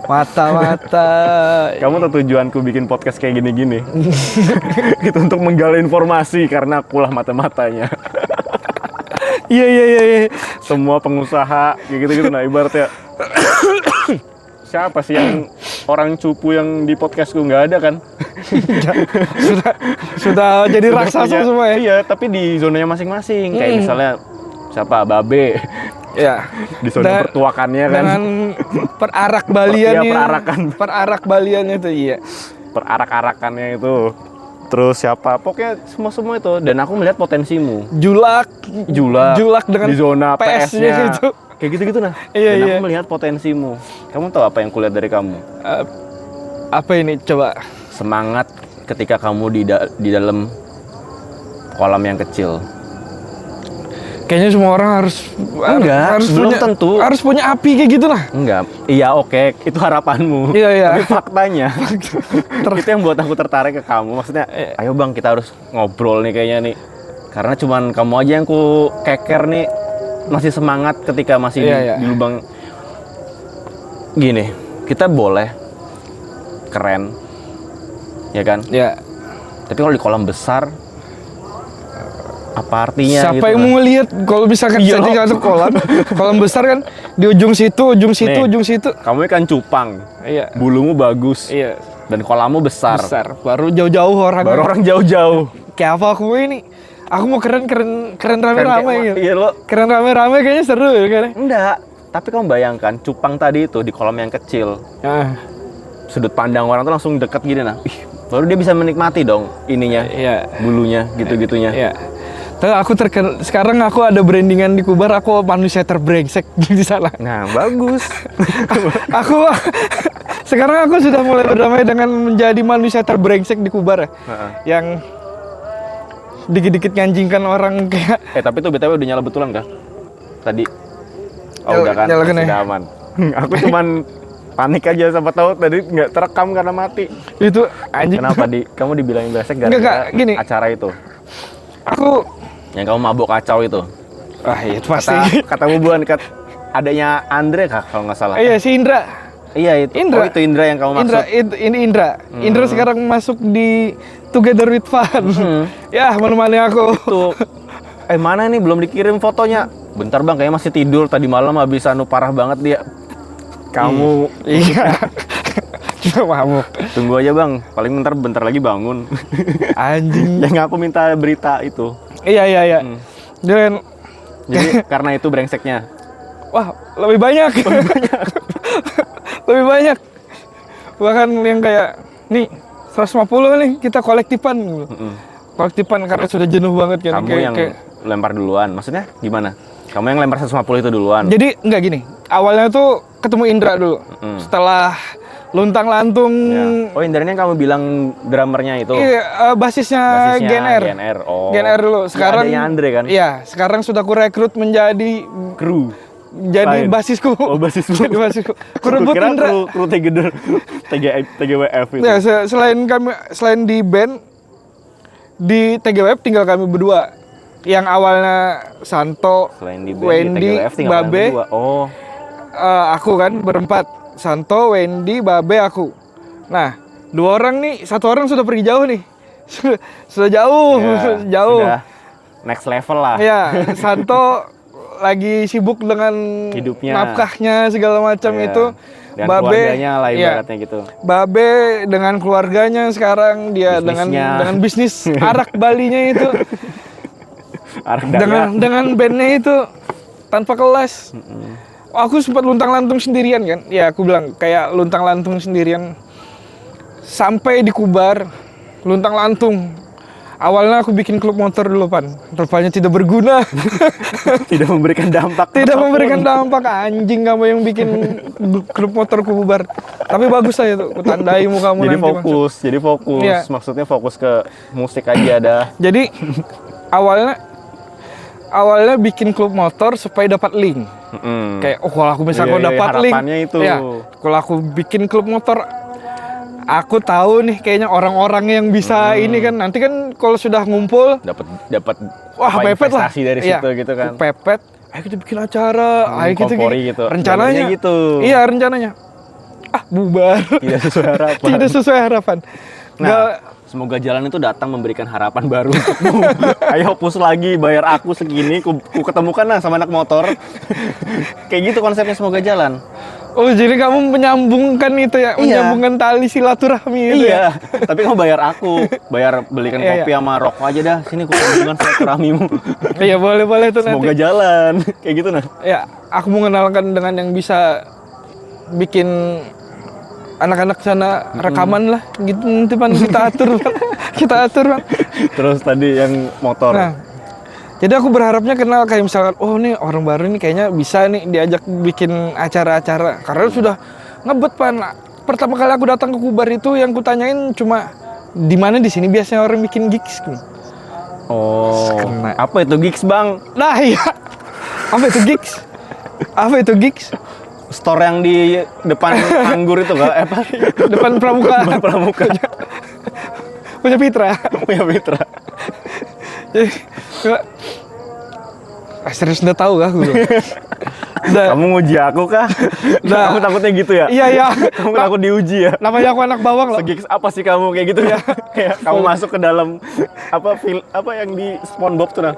Mata-mata. Kamu tahu tujuanku bikin podcast kayak gini-gini? Itu untuk menggali informasi karena akulah mata-matanya. Iya. Semua pengusaha kayak gitu-gitu, nah ibaratnya siapa sih yang orang cupu yang di podcastku? Nggak ada kan? sudah jadi raksasa semua ya. Iya, tapi di zonanya masing-masing. Kayak misalnya siapa, Babe. Ya. Di zona pertuakannya kan. Dengan perarak baliannya. Iya, perarakan. Perarak baliannya itu, iya. Perarak-arakannya itu. Terus siapa? Pokoknya semua itu. Dan aku melihat potensimu. Julak dengan di zona PS-nya itu. Kayak gitu-gitu nah. Iya, Dan iya. aku melihat potensimu. Kamu tahu apa yang kulihat dari kamu? Apa ini? Coba. Semangat ketika kamu di dalam kolam yang kecil. Kayaknya semua orang harus belum tentu. Harus punya api kayak gitu lah. Enggak. Iya, oke, itu harapanmu. Iya. Tapi faktanya itu yang buat aku tertarik ke kamu. Maksudnya, ayo Bang, kita harus ngobrol nih kayaknya nih. Karena cuman kamu aja yang ku keker nih, masih semangat ketika masih di lubang. Gini, kita boleh keren, ya kan? Iya. Tapi kalau di kolam besar, apa artinya? Siapa gitu yang mau ngelihat kalau misalkan Iya. jadi satu kolam besar kan di ujung situ, ujung situ. Kamu kan cupang, Iya. bulumu bagus, Iya. dan kolammu besar. Baru jauh-jauh orang. Baru orang jauh-jauh. Kayak apa aku ini? Aku mau keren rame-rame gitu. Iya lo. Keren rame-rame kayaknya seru ya kan? Enggak. Tapi kamu bayangkan cupang tadi itu di kolam yang kecil. Sudut pandang orang tuh langsung deket gini nah. Baru dia bisa menikmati dong ininya. Iya. Bulunya gitu-gitunya. Iya. Tapi aku sekarang aku ada brandingan di Kubar, aku manusia terbrengsek di sana. Nah, bagus. Sekarang aku sudah mulai berdamai dengan menjadi manusia terbrengsek di Kubar ya. Yang dikit-dikit nganjingkan orang kayak. Tapi tuh BTW udah nyala betulan kah? Tadi. Oh, udah kan. Sudah aman. Aku cuman panik aja, siapa tahu tadi nggak terekam karena mati. Itu anjing. Kenapa kamu dibilangin brengsek gara-gara gini. acara itu? Aku yang kamu mabuk kacau itu. Itu pasti. Katamu bukan adanya Andre kah kalau nggak salah? Iya, si Indra. Iya itu. Indra. Oh, itu Indra yang kamu maksud. Ini Indra. Indra sekarang masuk di Together with Fun. Ya, menemani aku. Tuh. Mana nih belum dikirim fotonya? Bentar Bang, kayaknya masih tidur tadi malam habis parah banget dia. Kamu iya. Cuma mabuk. Tunggu aja Bang, paling bentar lagi bangun. Anjing. Yang aku minta berita itu. Iya. Jadi karena itu brengseknya. Wah, lebih banyak. Lebih banyak. Bahkan yang kayak nih 150 nih kita kolektifan gitu. Kolektifan karena sudah jenuh banget kan. Kamu yang lempar duluan. Maksudnya gimana? Kamu yang lempar 150 itu duluan. Jadi enggak gini. Awalnya tuh ketemu Indra dulu. Setelah luntang lantung. Ya. Oh, Indra ini yang kamu bilang drummernya itu. Iya, basisnya GNR. Oh. GNR dulu. Sekarang adanya Andre kan? Iya, sekarang sudah ku rekrut menjadi kru. Jadi basisku. Oh, basisku. Jadi basisku. Ku rebut Indra. Kru TGWF itu. Ya, selain di band di TGWF tinggal kami berdua. Yang awalnya Santo, Wendy, Babe. Oh. Aku kan berempat. Santo, Wendy, Babe, aku. Nah, 2 orang nih, 1 orang sudah pergi jauh nih. Sudah jauh, jauh. Sudah next level lah. Ya, Santo lagi sibuk dengan hidupnya, nafkahnya segala macam itu. Dan keluarganya lah ibaratnya gitu. Babe dengan keluarganya sekarang dia dengan bisnis arak Balinya itu. dengan bandnya itu tanpa kelas. Aku sempat luntang-lantung sendirian kan. Ya aku bilang kayak luntang-lantung sendirian sampai di Kubar, luntang-lantung. Awalnya aku bikin klub motor dulu Pan. Rupanya tidak berguna. Tidak memberikan dampak. Memberikan dampak. Anjing kamu yang bikin klub motor Kubar. Tapi bagus lah itu. Aku tandai mukamu jadi nanti. Jadi fokus. Ya. Maksudnya fokus ke musik aja dah. Jadi awalnya awalnya bikin klub motor supaya dapat link. Kayak kalau aku misalnya dapat link, itu. Ya, kalau aku bikin klub motor, aku tahu nih kayaknya orang-orang yang bisa ini kan nanti kan kalau sudah ngumpul dapat wah pepet lah dari situ gitu kan. Pepet, ayo kita bikin acara, ayo kita gitu. Rencananya gitu. Iya, rencananya. Bubar. Tidak sesuai harapan. Tidak sesuai harapan. Semoga jalan itu datang memberikan harapan baru untukmu. Ayo push lagi, bayar aku segini, ku ketemukan lah sama anak motor. Kayak gitu konsepnya semoga jalan. Oh, jadi kamu menyambungkan itu ya, menyambungkan tali silaturahmi itu. Iya, tapi kamu bayar aku, belikan kopi sama rokok aja dah. Sini ku sambungkan silaturahmimu. Iya, boleh itu nanti. Semoga jalan, kayak gitu nah. Ya, aku mengenalkan dengan yang bisa bikin anak-anak sana rekaman lah, gitu nanti pan kita atur pan. Terus tadi yang motor. Nah, jadi aku berharapnya kenal kayak misalkan, oh nih orang baru ini kayaknya bisa nih diajak bikin acara-acara. Karena sudah ngebet pan. Pertama kali aku datang ke Kubar itu yang kutanyain cuma di mana di sini biasanya orang bikin gigs. Oh, apa itu gigs bang? Nah iya, apa itu gigs? Apa itu gigs? Store yang di depan Anggur itu kak? Apa? Depan Pramuka. Depan Pramuka. Punya Fitra. Punya Fitra. Jadi, serius udah tahu kah? Kamu nguji aku kah? Kamu takutnya gitu ya? Iya. Kamu takut diuji ya? Namanya aku anak bawang loh. Segigs apa sih kamu kayak gitu ya? Kamu masuk ke dalam apa yang di SpongeBob tuh nah?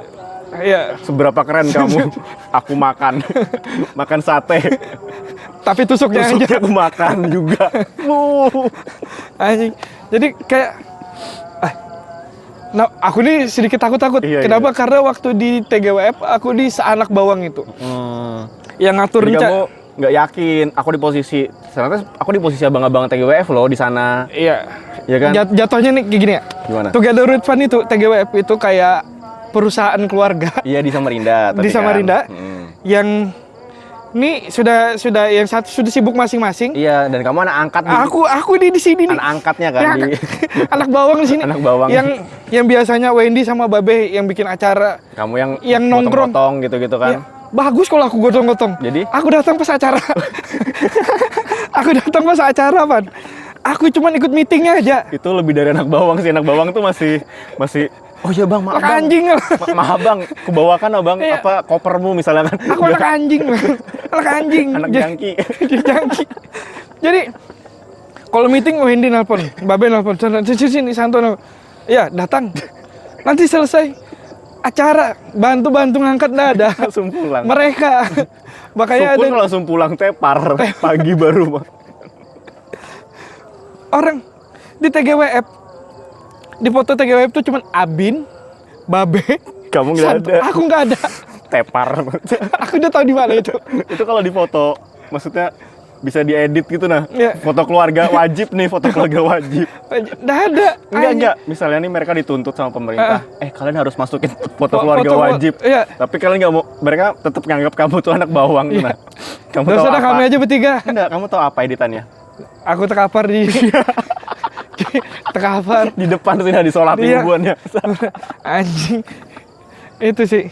Iya. Seberapa keren kamu? Aku makan sate. Tapi tusuknya aja aku makan juga. Anjing. Jadi kayak aku nih sedikit takut. Iya, Kenapa? Iya. Karena waktu di TGWF aku di seanak bawang itu. Yang ngatur kamu nggak yakin aku ternyata aku di posisi abang-abang TGWF loh di sana. Iya. Iya kan? Jatuhnya nih kayak gini ya. Gimana? Together with Fun itu TGWF itu kayak perusahaan keluarga. Iya di Samarinda. Di Samarinda. Yang ini sudah yang satu sudah sibuk masing-masing. Iya, dan kamu anak angkat. Aku di sini nih. Anak angkatnya kan ya, anak bawang di sini. Anak bawang. Yang biasanya Wendy sama Babe yang bikin acara. Kamu yang nongkrong gitu kan. Ya, bagus kalau aku gotong-gotong. Jadi aku datang pas acara. Pan. Aku cuma ikut meetingnya aja. Itu lebih dari anak bawang sih. Anak bawang tuh masih oh iya bang, maaf bang. Anjing. Maaf bang, kubawakan bang apa kopermu misalnya kan. Aku anak anjing. Anak jangki. Jadi kalau meeting Wendy nelpon, Babe nelpon, sini Santono. Iya, datang. Nanti selesai acara, bantu ngangkat dada. Langsung pulang. Mereka makanya ada langsung pulang tepar pagi baru bang. Orang di TGWF, di foto TGWF itu cuman Abin, Babe, kamu nggak ada. Aku nggak ada. Tepar. Aku udah tahu di mana itu. Itu kalau di foto, maksudnya bisa diedit gitu nah. Ya. Foto keluarga wajib nih, foto keluarga wajib. Nggak ada. Enggak. Misalnya nih mereka dituntut sama pemerintah. Kalian harus masukin foto keluarga wajib. Iya. Tapi kalian nggak mau, mereka tetap nganggap kamu tuh anak bawang tuh nah. Kamu tahu apa? Kami aja bertiga. Enggak, kamu tahu apa editannya? Aku terkapar di terkapar di depan sini disolatin ribuannya. Anjing. Itu sih.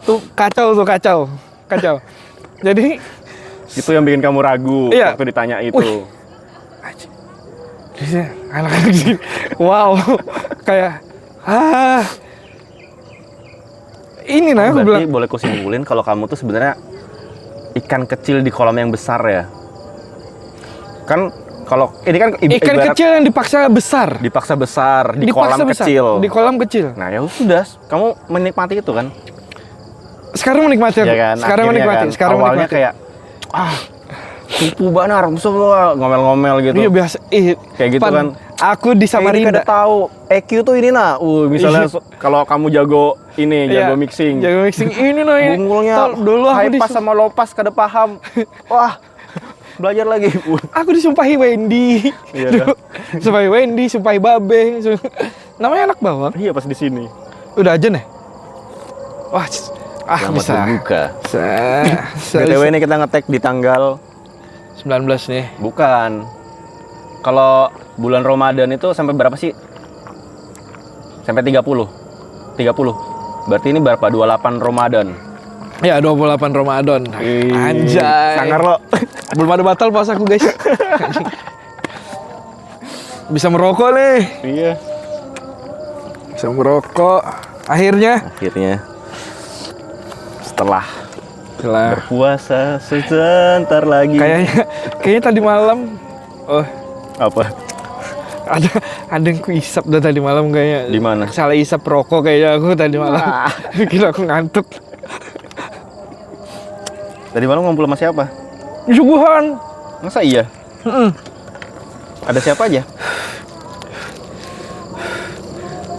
Tuh kacau. Jadi itu yang bikin kamu ragu waktu ditanya itu. Anjing. Jadi anak-anak sini. Wow. Kayak ini nah aku bilang. Berarti boleh ku simpulin kalau kamu tuh sebenarnya ikan kecil di kolam yang besar ya. Kan kalau ini kan ikan kecil yang dipaksa besar. Dipaksa besar di kolam kecil. Di kolam kecil. Nah, ya sudah, kamu menikmati itu kan? Sekarang menikmati. Ya kan? Sekarang menikmati. Kan? Awalnya kayak tipu banar, semua ngomel-ngomel gitu. Iya biasa. Kayak gitu kan. Aku di Samarinda. Tahu EQ tuh ini nah. Misalnya kalau kamu jago jago mixing. Jago mixing ini nah. Bunggulnya dulu aku pas sama lopas kada paham. Wah. Belajar lagi. Aku disumpahi Wendy. Iya. Sumpahi Wendy, sumpahi Babe. Namanya anak bawang. Iya pas di sini. Udah aja nih. Wah, bisa. Buka. BTW ini kita ngetek di tanggal 19 nih. Bukan. Kalau bulan Ramadan itu sampai berapa sih? Sampai 30. Berarti ini berapa? 28 Ramadan. Ya 28 Ramadan. Anjay. Sangar lo. Belum ada batal puasaku guys. Bisa merokok nih. Iya. Bisa merokok. Akhirnya setelah berpuasa sebentar lagi. Kayaknya tadi malam. Oh. Apa? Ada yang kuisap dah tadi malam kayaknya. Di mana? Salah isap rokok kayaknya aku tadi malam. Kira aku ngantuk. Tadi malam ngumpul sama siapa? Subuhan. Masa iya? Ada siapa aja?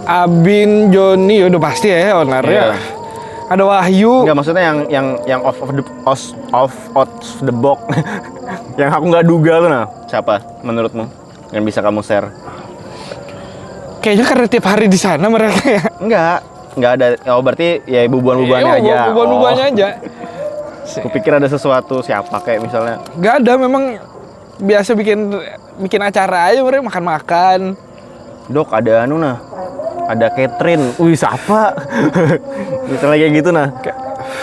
Abin, Joni, udah pasti ya ownernya. Iya. Ada Wahyu. Enggak, maksudnya yang off the box. Yang aku nggak duga tuh, nah. Siapa menurutmu yang bisa kamu share? Kayaknya karena tiap hari di sana mereka ya. Enggak ada. Oh, berarti ya bubuan-bubuannya aja. Bubuan-bubuannya aja. Kupikir ada sesuatu, siapa kayak misalnya. Gak ada, memang biasa bikin acara aja mereka makan-makan. Dok, ada anu nah. Ada Catherine. Wih, siapa? Misalnya kayak gitu nah.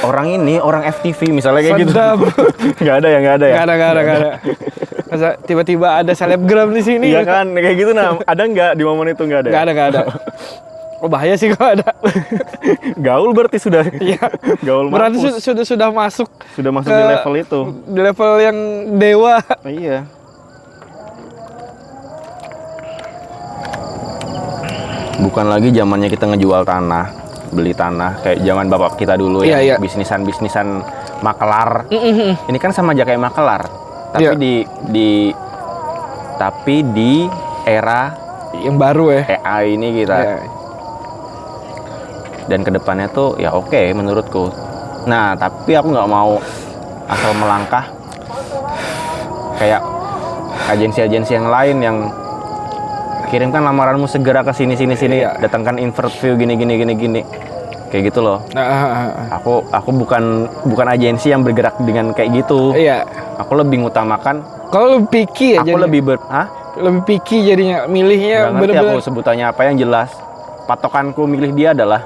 Orang ini, orang FTV misalnya kayak Sedap. gitu. Enggak ada ya. Gak ada. Masa tiba-tiba ada selebgram di sini. Iya kan, kayak gitu nah. Ada nggak di momen itu? Nggak ada. Gak ada. Oh, bahaya sih kalau ada. Gaul berarti sudah. Iya. Gaul berarti mampus. sudah masuk. Sudah masuk di level itu. Di level yang dewa. Iya. Bukan lagi zamannya kita ngejual tanah, beli tanah kayak zaman bapak kita dulu ya. Iya. Bisnisan makelar. Ini kan sama aja kayak makelar, tapi Iya. tapi di era Yang baru ya. AI ini kita. Iya. Dan kedepannya tuh ya oke menurutku. Nah, tapi aku nggak mau asal melangkah kayak agensi-agensi yang lain yang kirimkan lamaranmu segera ke sini. Iya. Datangkan interview gini kayak gitu loh. Aku bukan agensi yang bergerak dengan kayak gitu. Iya. Aku lebih ngutamakan. Kalau lebih picky ya Aku lebih lebih picky jadinya, milihnya nggak ngerti bener-bener. aku sebutannya apa yang jelas. Patokanku milih dia adalah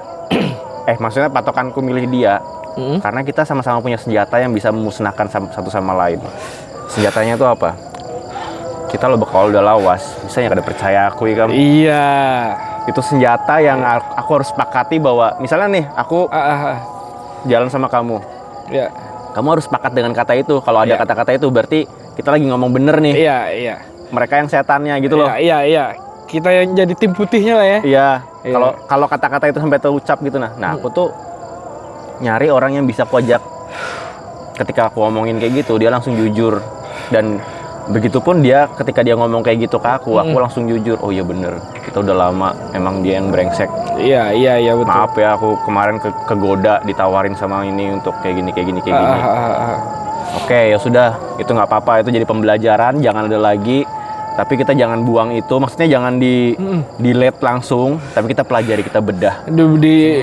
maksudnya patokanku milih dia karena kita sama-sama punya senjata yang bisa memusnahkan satu sama lain. Senjatanya itu apa? Kita lo bakal udah lawas, misalnya kada percaya aku ya kan? Iya. Itu senjata yang aku harus sepakati bahwa misalnya nih aku jalan sama kamu. Iya. Kamu harus sepakat dengan kata itu. Kalau ada kata-kata itu berarti kita lagi ngomong bener nih. Iya. Mereka yang setannya gitu loh. Iya. Kita yang jadi tim putihnya lah ya. Iya. Kalau kata-kata itu sampai terucap gitu nah. Aku tuh nyari orang yang bisa kuajak ketika aku ngomongin kayak gitu dia langsung jujur, dan begitupun dia ketika dia ngomong kayak gitu ke aku langsung jujur. Oh iya bener, kita udah lama emang dia yang brengsek. Iya betul. Maaf ya aku kemarin kegoda ditawarin sama ini untuk kayak gini. Oke, ya sudah, itu nggak apa-apa, itu jadi pembelajaran, jangan ada lagi. Tapi kita jangan buang itu, maksudnya jangan delete langsung, tapi kita pelajari, kita bedah.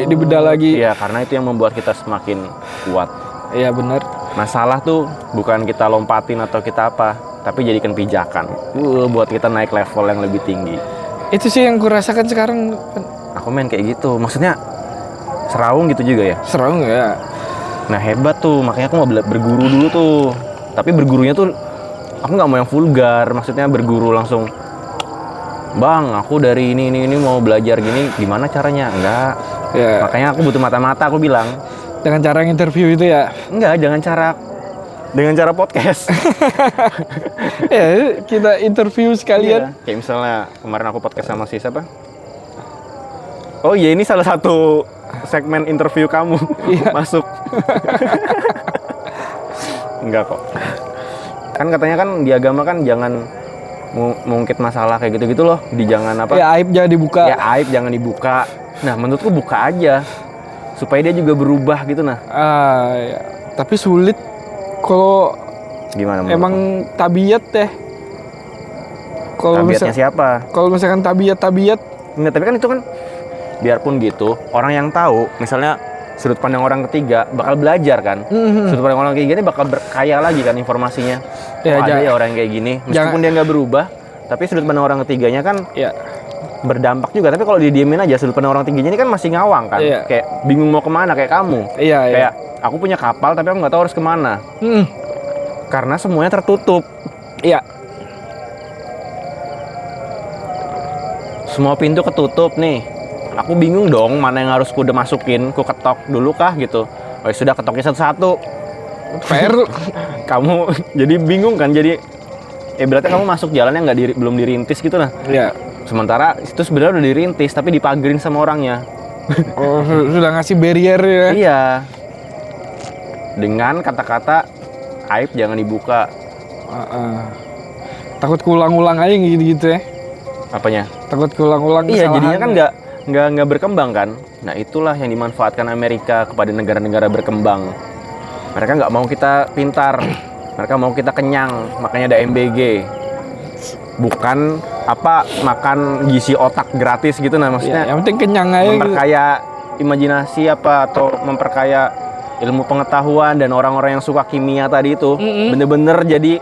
Dibedah lagi. Iya, karena itu yang membuat kita semakin kuat. Iya benar. Masalah tuh bukan kita lompatin atau kita apa, tapi jadikan pijakan. Buat kita naik level yang lebih tinggi. Itu sih yang kurasakan sekarang. Aku main kayak gitu, maksudnya serawung gitu juga ya. Serawung ya. Nah hebat tuh, makanya aku mau berguru dulu tuh. Tapi bergurunya tuh aku nggak mau yang vulgar, maksudnya berguru langsung. Bang, aku dari ini mau belajar gini, gimana caranya? Enggak. Ya. Makanya aku butuh mata-mata, aku bilang. Dengan cara interview itu ya? Enggak, dengan cara podcast. Ya, kita interview sekalian. Iya. Kayak misalnya kemarin aku podcast sama si siapa? Oh iya, ini salah satu segmen interview kamu. Iya. Masuk. Enggak kok. Kan katanya kan di agama kan jangan mengungkit masalah kayak gitu-gitu loh. Jangan apa? Ya aib jangan dibuka. Ya aib jangan dibuka. Nah menurutku buka aja supaya dia juga berubah gitu nah. Ya. Tapi sulit kalau gimana? Emang tabiat deh. Tabiatnya siapa? Kalau misalkan tabiat. Nggak, tapi kan itu kan biarpun gitu orang yang tahu, misalnya sudut pandang orang ketiga bakal belajar kan. Sudut pandang orang kayak gini bakal berkaya lagi kan informasinya. Ya, ada ya orang yang kayak gini meskipun dia nggak berubah, tapi sudut pandang orang ketiganya kan ya berdampak juga. Tapi kalau didiemin aja, sudut pandang orang tingginya ini kan masih ngawang kan. Iya. Kayak bingung mau kemana, kayak kamu. Iya, iya. Kayak aku punya kapal tapi aku nggak tahu harus kemana. Karena semuanya tertutup. Iya. Semua pintu ketutup nih. Aku bingung dong mana yang harus ku udah masukin, ku ketok dulu kah gitu. Oh sudah, ketoknya satu-satu. PR Kamu jadi bingung kan, jadi berarti kamu masuk jalan yang belum dirintis gitu nah. Iya. Sementara itu sebenarnya udah dirintis tapi dipagerin sama orangnya. Oh, sudah ngasih barrier ya. Iya. Dengan kata-kata aib jangan dibuka. Takut keulang-ulang aja gitu-gitu ya. Apanya? Takut keulang-ulang Iya, kesalahan. jadinya kan nggak berkembang kan. Nah itulah yang dimanfaatkan Amerika kepada negara-negara berkembang. Mereka nggak mau kita pintar, mereka mau kita kenyang, makanya ada MBG. Bukan makan gizi otak gratis gitu nah, maksudnya. Ya, yang penting kenyang aja. Memperkaya imajinasi atau memperkaya ilmu pengetahuan, dan orang-orang yang suka kimia tadi itu bener-bener jadi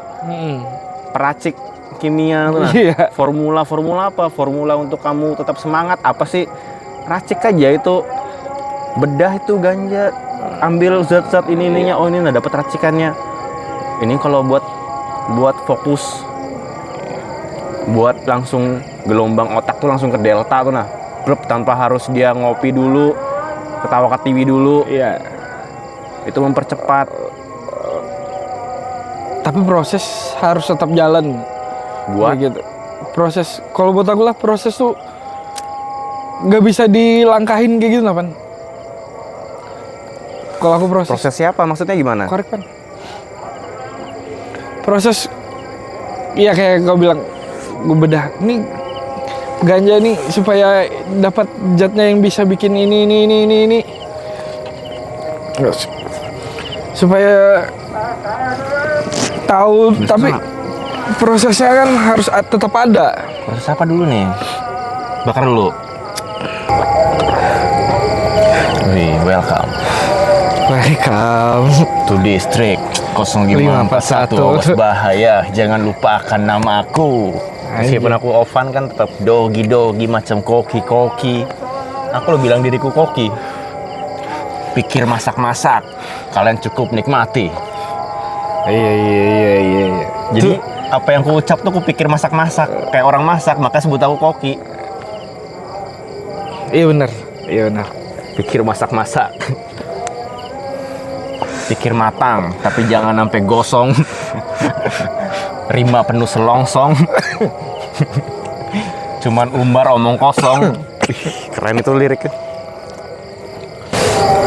peracik kimia tuh nah. Iya. Formula apa? Formula untuk kamu tetap semangat apa sih? Racik aja itu, bedah itu ganja, ambil zat-zat ininya, oh ini nah dapat racikannya. Ini kalau buat fokus, buat langsung gelombang otak tuh langsung ke delta tuh nah, tanpa harus dia ngopi dulu, ketawa ke TV dulu. Iya. Itu mempercepat. Tapi proses harus tetap jalan. Buat gitu. Proses, kalau buat aku lah proses tuh nggak bisa dilangkahin kayak gitu, Pan. Kalau aku proses siapa? Maksudnya gimana? Korek, Pan. Proses, iya kayak kau bilang, gue bedah. Ini ganja nih supaya dapat zatnya yang bisa bikin ini. Supaya tahu, tapi prosesnya kan harus tetap ada. Proses apa dulu nih? Bakar dulu. Welcome to district 0541. Awas bahaya, jangan lupakan namaku. Meskipun aku Ovan kan tetap dogi macam koki. Aku lo bilang diriku koki. Pikir masak, kalian cukup nikmati. Iya. Jadi apa yang ku ucap tuh ku pikir masak, kayak orang masak, maka sebut aku koki. Iya benar. Pikir masak. Pikir matang, tapi jangan sampai gosong. Rima penuh selongsong. Cuman umbar omong kosong. Keren itu liriknya.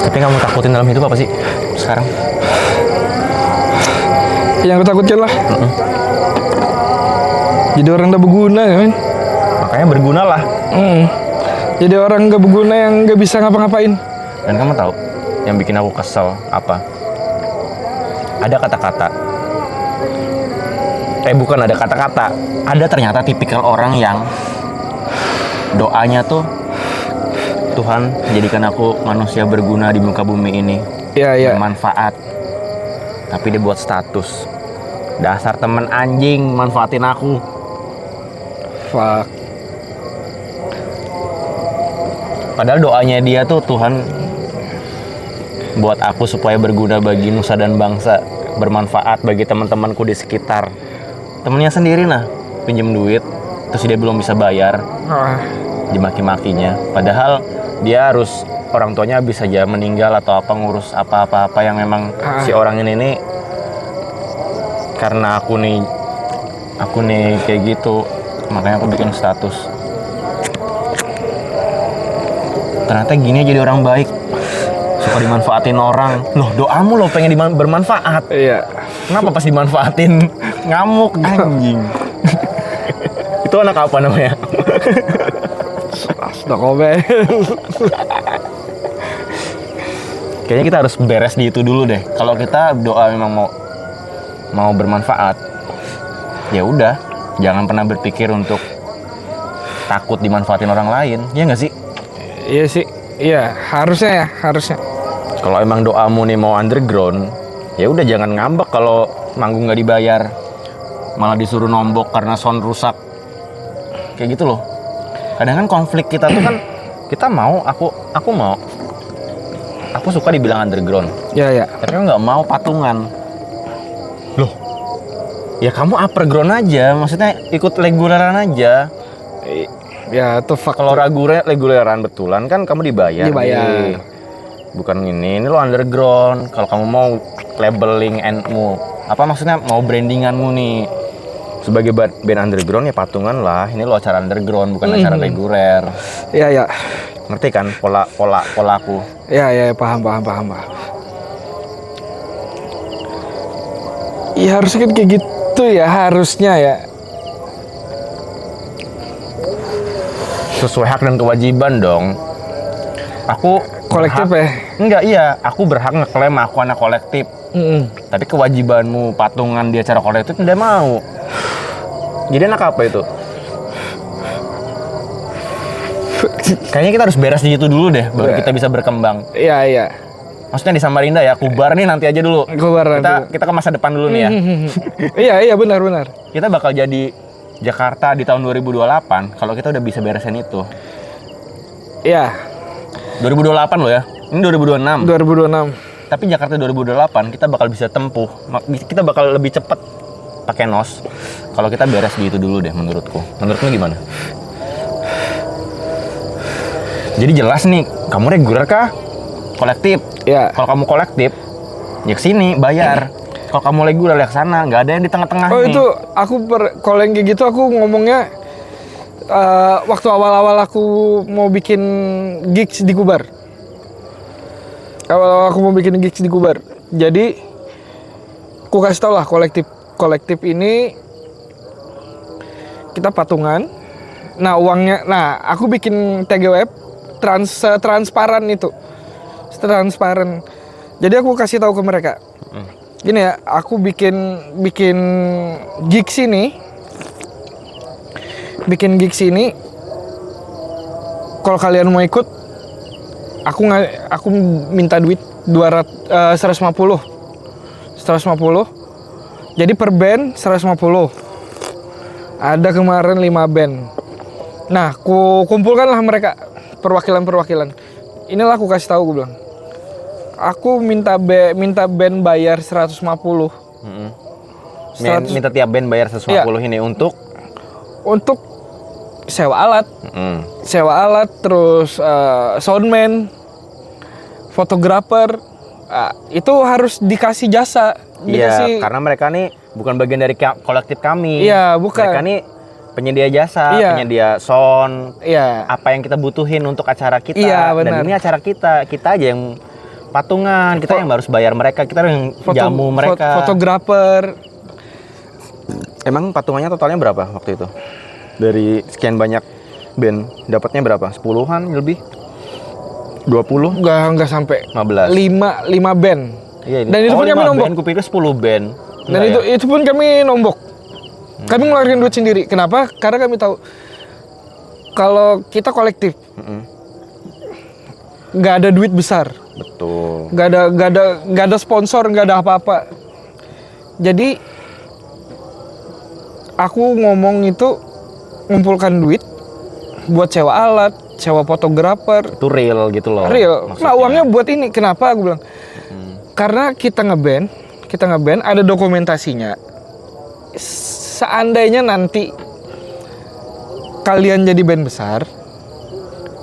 Tapi kamu takutin dalam hidup apa sih sekarang? Yang aku takutkan lah. Jadi orang gak berguna kan? Makanya berguna lah. Jadi orang gak berguna yang gak bisa ngapa-ngapain. Dan kamu tahu yang bikin aku kesel apa? Ada kata-kata. Bukan ada kata-kata. Ada ternyata tipikal orang yang doanya tuh, Tuhan jadikan aku manusia berguna di muka bumi ini. Iya. Bermanfaat. Tapi dia buat status. Dasar temen anjing manfaatin aku. Fuck. Padahal doanya dia tuh, Tuhan buat aku supaya berguna bagi nusa dan bangsa, bermanfaat bagi teman-temanku di sekitar. Temennya sendiri nah, pinjem duit, terus dia belum bisa bayar, dimaki-makinya. Padahal dia harus, orang tuanya bisa aja meninggal atau ngurus apa-apa yang memang si orang ini karena aku nih kayak gitu, makanya aku bikin status. Ternyata gini jadi orang baik, suka dimanfaatin orang. Loh, doamu lo pengen bermanfaat. Iya. Kenapa pas dimanfaatin ngamuk anjing? Itu anak apa namanya? Sudah komen. Kayaknya kita harus beres di itu dulu deh. Kalau kita doa memang mau bermanfaat, ya udah, jangan pernah berpikir untuk takut dimanfaatin orang lain. Ya nggak sih? Iya sih. Iya, harusnya. Kalau emang doamu nih mau underground, ya udah jangan ngambek kalau manggung nggak dibayar, malah disuruh nombok karena sound rusak, kayak gitu loh. Kadang kan konflik kita tuh kan kita mau, aku suka dibilang underground. Ya. Tapi aku nggak mau patungan. Loh, ya kamu upperground aja, maksudnya ikut reguleran aja. Ya itu faktor. Kalau reguleran betulan kan kamu dibayar. Nih. Bukan ini lo underground. Kalau kamu mau labeling endmu, apa maksudnya mau brandinganmu nih sebagai band underground ya patungan lah. Ini lo acara underground bukan acara reguler. Ya. Ngerti kan pola aku? Ya, paham. Ya harusnya kan kayak gitu ya, harusnya ya. Sesuai hak dan kewajiban dong. Aku kolektif ya? Enggak, iya. Aku berhak ngeklaim aku anak kolektif. Tapi kewajibanmu patungan di acara kolektif tidak mau. Jadi anak apa itu? Kayaknya kita harus beres di situ dulu deh, baru kita bisa berkembang. Iya. Maksudnya di Samarinda ya, kubar nih nanti aja dulu. Kita ke masa depan dulu nih ya. Iya, benar. Kita bakal jadi Jakarta di tahun 2028 kalau kita udah bisa beresin itu. Iya. 2028 loh ya. Ini 2026. 2026. Tapi Jakarta 2028 kita bakal bisa tempuh. Kita bakal lebih cepat pakai NOS kalau kita beres di itu dulu deh menurutku. Menurutmu gimana? Jadi jelas nih, kamu reguler kah? Kolektif. Iya. Kalau kamu kolektif, ya kesini bayar. Kalau kamu reguler ya kesana, nggak ada yang di tengah-tengah. Oh nih. itu aku kalau yang kayak gitu aku ngomongnya waktu awal-awal aku mau bikin gigs di Kubar. Awal-awal aku mau bikin gigs di Kubar. Jadi aku kasih tau lah kolektif ini kita patungan. Nah uangnya, aku bikin TGWF transparan itu, transparan. Jadi aku kasih tahu ke mereka. Gini ya, aku bikin gigs ini, kalau kalian mau ikut, aku minta duit 150. Jadi per band 150. Ada kemarin 5 band. Nah, aku kumpulkanlah mereka perwakilan. Inilah aku kasih tahu, gue bilang. Aku minta band bayar 150. Minta tiap band bayar 150 ya. Ini untuk sewa alat. Sewa alat, terus soundman, fotografer. Itu harus dikasih jasa. Iya, karena mereka nih bukan bagian dari kolektif kami. Iya, bukan. Mereka nih penyedia jasa, penyedia sound. Iya. Apa yang kita butuhin untuk acara kita. Iya, benar. Dan ini acara kita aja yang patungan, kita yang harus bayar mereka, kita yang jamu mereka. Fotografer. Emang patungannya totalnya berapa waktu itu? Dari sekian banyak band, dapatnya berapa? 10-an lebih? 20? Enggak sampai. 15. 5 band. Iya, dan itu pun kami nombok. Gue pikir 10 band. Dan itu pun kami nombok. Kami ngeluarin duit sendiri. Kenapa? Karena kami tahu kalau kita kolektif, nggak ada duit besar. Betul. Nggak ada sponsor, nggak ada apa-apa. Jadi aku ngomong itu ngumpulkan duit buat sewa alat, sewa fotografer. Itu real gitu loh. Real. Maksudnya. Nah uangnya buat ini. Kenapa aku bilang? Karena kita ngeband ada dokumentasinya. Seandainya nanti kalian jadi band besar,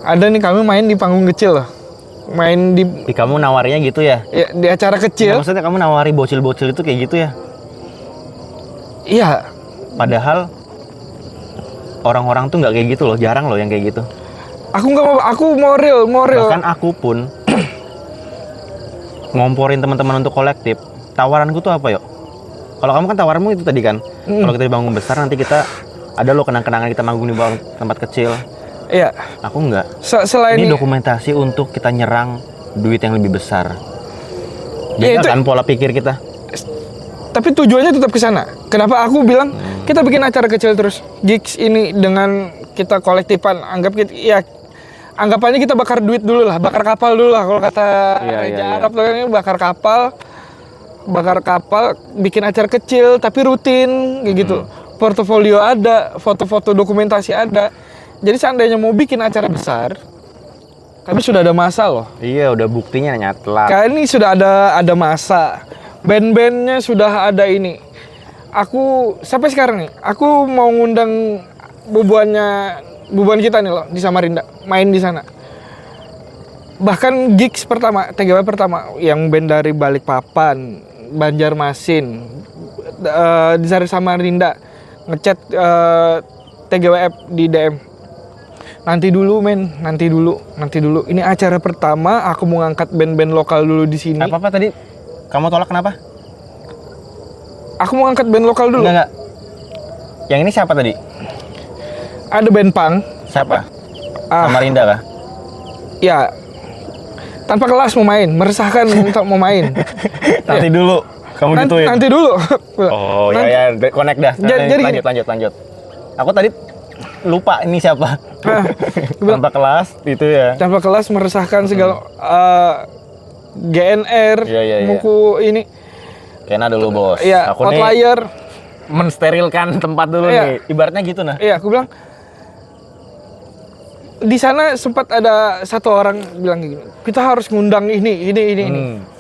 ada nih kami main di panggung kecil loh. Main di kamu nawarinya gitu ya? Ya di acara kecil. Nah, maksudnya kamu nawari bocil-bocil itu kayak gitu ya? Iya. Padahal orang-orang tuh nggak kayak gitu loh, jarang loh yang kayak gitu. Aku nggak mau, aku mau real. Bahkan aku pun ngomporin teman-teman untuk kolektif. Tawaranku tuh apa yuk? Kalau kamu kan tawaranmu itu tadi kan, kalau kita bangun besar nanti kita ada loh kenang-kenangan kita manggung di bawah tempat kecil. Iya. Aku enggak. Selain ini dokumentasi untuk kita nyerang duit yang lebih besar. Jadi kan pola pikir kita. Tapi tujuannya tetap ke sana. Kenapa aku bilang kita bikin acara kecil terus gigs ini dengan kita kolektifan, anggapannya kita bakar duit dulu lah, bakar kapal dulu lah kalau kata Arab tuh kan bakar kapal, bikin acara kecil tapi rutin kayak gitu. Portofolio ada, foto-foto dokumentasi ada. Jadi seandainya mau bikin acara besar, kami sudah ada masa loh. Iya, udah buktinya nyata. Kayak ini sudah ada masa. Band-bandnya sudah ada ini. Aku sampai sekarang nih, aku mau ngundang bubuan kita nih loh di Samarinda, main di sana. Bahkan gigs pertama, TGW pertama yang band dari Balikpapan, Banjarmasin, di Samarinda ngechat TGWF di DM. Nanti dulu men, nanti dulu. Ini acara pertama, aku mau ngangkat band-band lokal dulu di sini. Apa tadi? Kamu tolak kenapa? Aku mau ngangkat band lokal dulu. Enggak. Yang ini siapa tadi? Ada band punk. Siapa? Samarinda kah? Ya. Tanpa kelas mau main, meresahkan untuk mau main. Nanti dulu. Kamu gituin. Nanti dulu. Oh, ya connect dah. Jadi lanjut. Aku tadi lupa ini siapa. Tanpa kelas itu ya. Tanpa kelas meresahkan segala GNR, Iya. Muku ini. Kena dulu, Bos. Iya, aku Outlier. Mensterilkan tempat dulu nih. Ibaratnya gitu nah. Iya, aku bilang di sana sempat ada satu orang bilang gini, kita harus ngundang ini.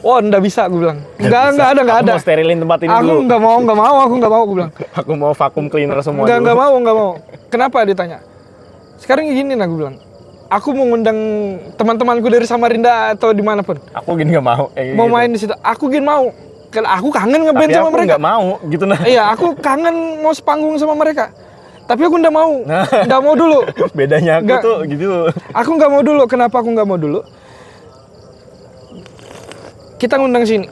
Oh, enggak bisa, gue bilang. Enggak ada. Aku mau sterilin tempat ini aku dulu. Aku enggak mau, gue bilang. Aku mau vakum cleaner semua Enggak mau. Kenapa ditanya? Sekarang gini nah, gue bilang. Aku mau ngundang teman-temanku dari Samarinda atau dimanapun. Aku gini nggak mau. Mau main di situ. Aku gini mau. Aku kangen ngeband sama mereka. Tapi aku nggak mau, gitu nah. Iya, aku kangen mau sepanggung sama mereka. Tapi aku nggak mau. Nggak mau dulu. Bedanya aku tuh gitu. Aku nggak mau dulu. Kenapa aku nggak mau dulu? Kita ngundang sini,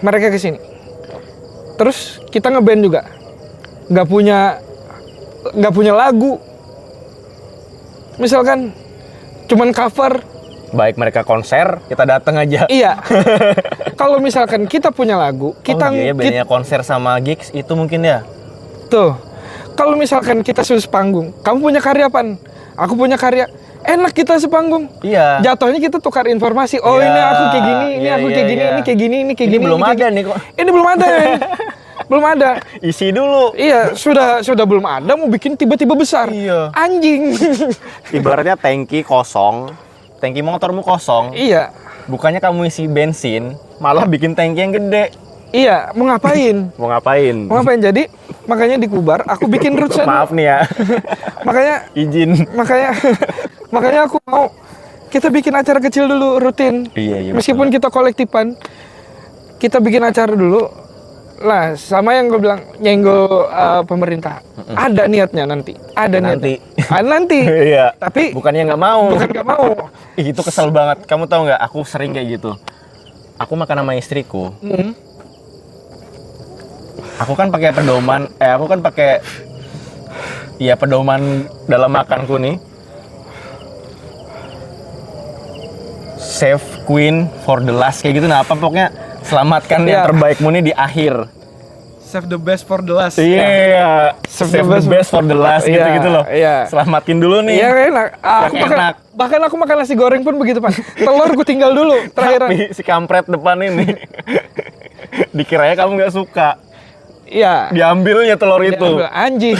mereka ke sini. Terus kita ngeband juga. Nggak punya lagu. Misalkan cuman cover. Baik mereka konser, kita datang aja. Iya. Kalau misalkan kita punya lagu, kita bedanya konser sama gigs itu mungkin ya. Tuh. Kalau misalkan kita sudah sepanggung, kamu punya karya apaan? Aku punya karya. Enak kita sepanggung. Iya. Jatuhnya kita tukar informasi. Oh, ini aku kayak gini, ini aku kayak gini, ini kayak gini, ini kayak gini. Belum ada nih kok. Ini belum ada. Belum ada. Isi dulu. Iya, sudah belum ada, mau bikin tiba-tiba besar. Iya. Anjing. Ibaratnya tangki kosong, tangki motormu kosong. Iya. Bukannya kamu isi bensin, malah bikin tangki yang gede. Iya, mau ngapain? Mau ngapain? Jadi, makanya di Kubar aku bikin roots. Maaf nih ya. Makanya izin. Makanya aku mau kita bikin acara kecil dulu rutin. Iya. Meskipun kita kolektifan, kita bikin acara dulu. Lah, sama yang gue bilang nyenggol pemerintah. Ada niatnya nanti. Nanti. Iya. Tapi bukannya nggak mau. Bukan nggak mau. Itu kesel banget. Kamu tahu nggak? Aku sering kayak gitu. Aku makan sama istriku. Aku kan pakai pedoman. Pedoman dalam makanku nih. Save Queen for the last kayak gitu. Nah, apa pokoknya selamatkan yang terbaikmu nih di akhir. Save the best for the last. Iya. Save the best for the last gitu loh. Iya. Selamatin dulu nih. Iya, enak. Bahkan aku makan nasi goreng pun begitu, Pak. Telur gue tinggal dulu terakhiran. Tapi si kampret depan ini dikiranya kamu nggak suka. Iya. Diambilnya telur itu. Anjing.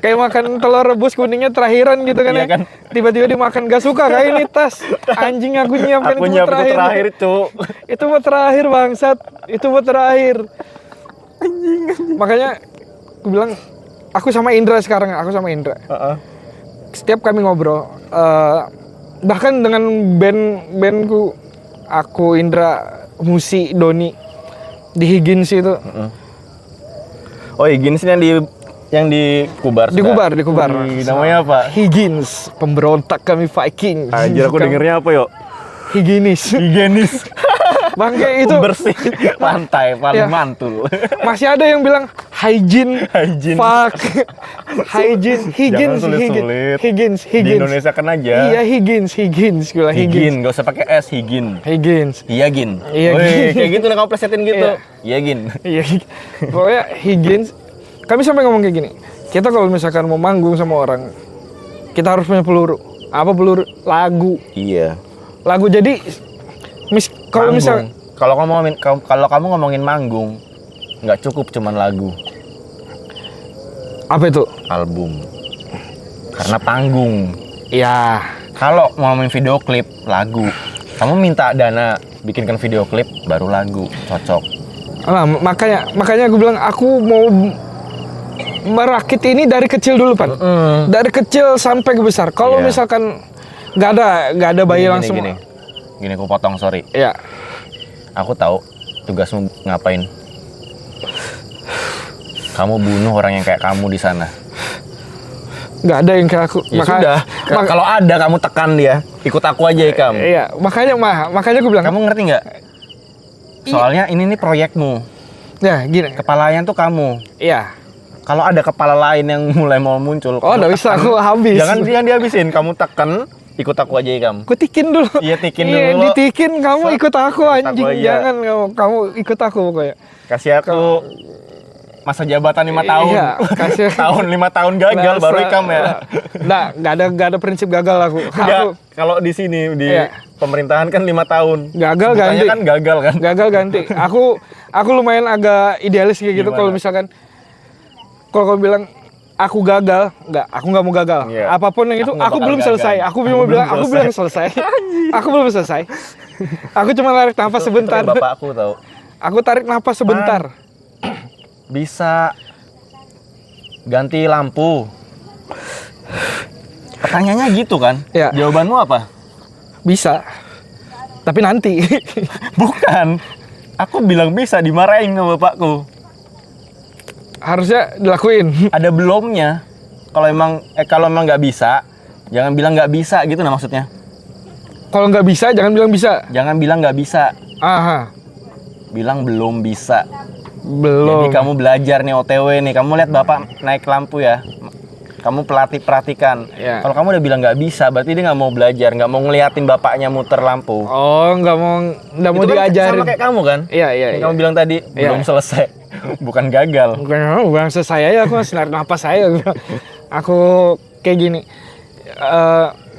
Kayak makan telur rebus kuningnya terakhiran gitu kan, iya, ya. Kan? Tiba-tiba dimakan gak suka kayak ini tas. Anjing aku nyiapkan itu terakhir, Cuk. Itu buat terakhir bangsat. Itu buat terakhir. Anjing. Makanya aku bilang aku sama Indra sekarang, Setiap kami ngobrol bahkan dengan bandku, aku, Indra, Musi, Doni di Higgins itu. Oh, Higgins yang di Kubar. Di Kubar. Namanya apa? Higgins, pemberontak kami Viking. Anjir, aku dengernya apa, yuk? Higienis. Bangke itu bersih lantai paling mantul. Masih ada yang bilang hygiene. Fuck. Hygiene. Higgins. Di Indonesia kan aja. Iya, Higgins. Gila, Higgins. Gak usah pakai S, Higgins. Iya, Gin. Kayak gitu nah, kamu plesetin gitu. Iya, Gin. Iya. Pokoknya Higgins. Kami sampai ngomong kayak gini. Kita kalau misalkan mau manggung sama orang, kita harus punya peluru. Apa peluru? Lagu. Iya. Lagu. Jadi kalau misal kalau kamu ngomongin manggung, nggak cukup cuman lagu. Apa itu? Album. Karena panggung. Iya. Kalau mau main video klip, lagu. Kamu minta dana bikinkan video klip, baru lagu, cocok. Nah, makanya gue bilang aku mau merakit ini dari kecil dulu, Pan. Dari kecil sampai ke besar. Kalau misalkan nggak ada bayi langsung. Gini, aku potong, sorry. Iya. Aku tahu tugasmu ngapain. Kamu bunuh orang yang kayak kamu di sana. Nggak ada yang kayak aku. Ya sudah. Kalau ada kamu tekan dia. Ikut aku aja ya kamu. Iya. Makanya gue bilang. Kamu ngerti nggak? Soalnya ini nih proyekmu. Ya gini. Kepalanya tuh kamu. Iya. Kalau ada kepala lain yang mulai mau muncul. Oh, nggak bisa, aku habis. Jangan dihabisin. Kamu tekan. Ikut aku aja ya kamu. Aku tikin dulu. Iya, tikin dulu. Iya, ditikin, kamu ikut aku anjing. Jangan kamu ikut aku pokoknya. Kasih aku masa jabatan 5 tahun. Iya, kasih 5 tahun gagal baru ikam ya. Nah, nggak ada prinsip gagal aku. Kalau di sini di pemerintahan kan 5 tahun. Gagal ganti. Kan gagal kan. Gagal ganti. Aku lumayan agak idealis kayak gitu kalau misalkan kalau kamu bilang aku gagal, aku nggak mau gagal. Yeah. Apapun yang itu, aku belum selesai. Aku belum selesai. Aku belum selesai. Aku cuma tarik nafas sebentar. Bapak aku tahu. Aku tarik nafas sebentar. Bisa ganti lampu. Pertanyaannya gitu kan? Ya. Jawabanmu apa? Bisa. Tapi nanti. Bukan. Aku bilang bisa, dimarahin sama bapakku. Harusnya dilakuin. Ada belumnya. Kalau emang nggak bisa, jangan bilang nggak bisa gitu nah maksudnya. Kalau nggak bisa, jangan bilang bisa. Jangan bilang nggak bisa. Aha. Bilang belum bisa. Belum. Jadi kamu belajar nih OTW nih. Kamu lihat bapak naik lampu ya. Kamu perhatikan. Ya. Kalau kamu udah bilang nggak bisa, berarti dia nggak mau belajar, nggak mau ngeliatin bapaknya muter lampu. Oh, nggak mau Itu kan diajarin. sama kayak kamu kan? Iya. Kamu bilang tadi belum selesai. Bukan gagal. Bukan selesai aja, aku masih narik napas saya. Aku kayak gini.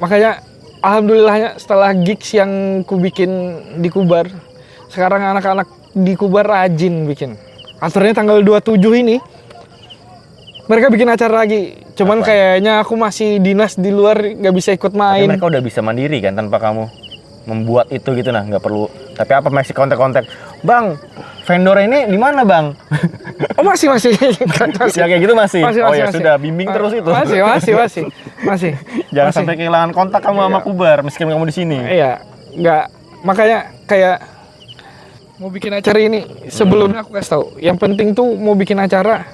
Makanya alhamdulillahnya setelah gigs yang ku bikin di Kubar, sekarang anak-anak di Kubar rajin bikin. Aturnya tanggal 27 ini mereka bikin acara lagi. Cuman kayaknya aku masih dinas di luar, nggak bisa ikut main. Tapi mereka udah bisa mandiri kan tanpa kamu membuat itu gitu nah, nggak perlu. Tapi apa masih kontak-kontak, Bang, vendor ini di mana Bang? Oh masih. Ya kayak gitu masih. Masih. Sudah bimbing terus itu. Masih. Jangan sampai kehilangan kontak kamu sama Kubar meskipun kamu di sini. Iya, nggak. Makanya kayak mau bikin acara ini sebelumnya aku kasih tahu. Yang penting tuh mau bikin acara,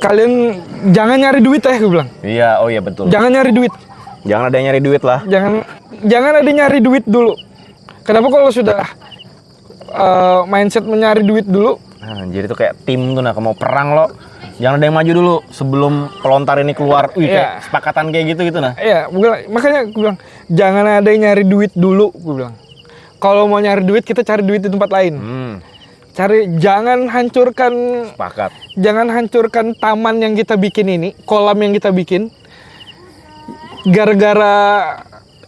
kalian jangan nyari duit gue bilang. Iya, oh iya betul. Jangan nyari duit. Jangan ada yang nyari duit lah. Jangan ada yang nyari duit dulu. Kenapa kalau sudah mindset mencari duit dulu? Nah, jadi tuh kayak tim tuh nah, mau perang lo. Jangan ada yang maju dulu sebelum pelontar ini keluar. Kayak sepakatan kayak gitu nah. Iya, makanya gue bilang jangan ada yang nyari duit dulu, gue bilang. Kalau mau nyari duit kita cari duit di tempat lain. Jangan hancurkan. Sepakat. Jangan hancurkan taman yang kita bikin ini, kolam yang kita bikin. Gara-gara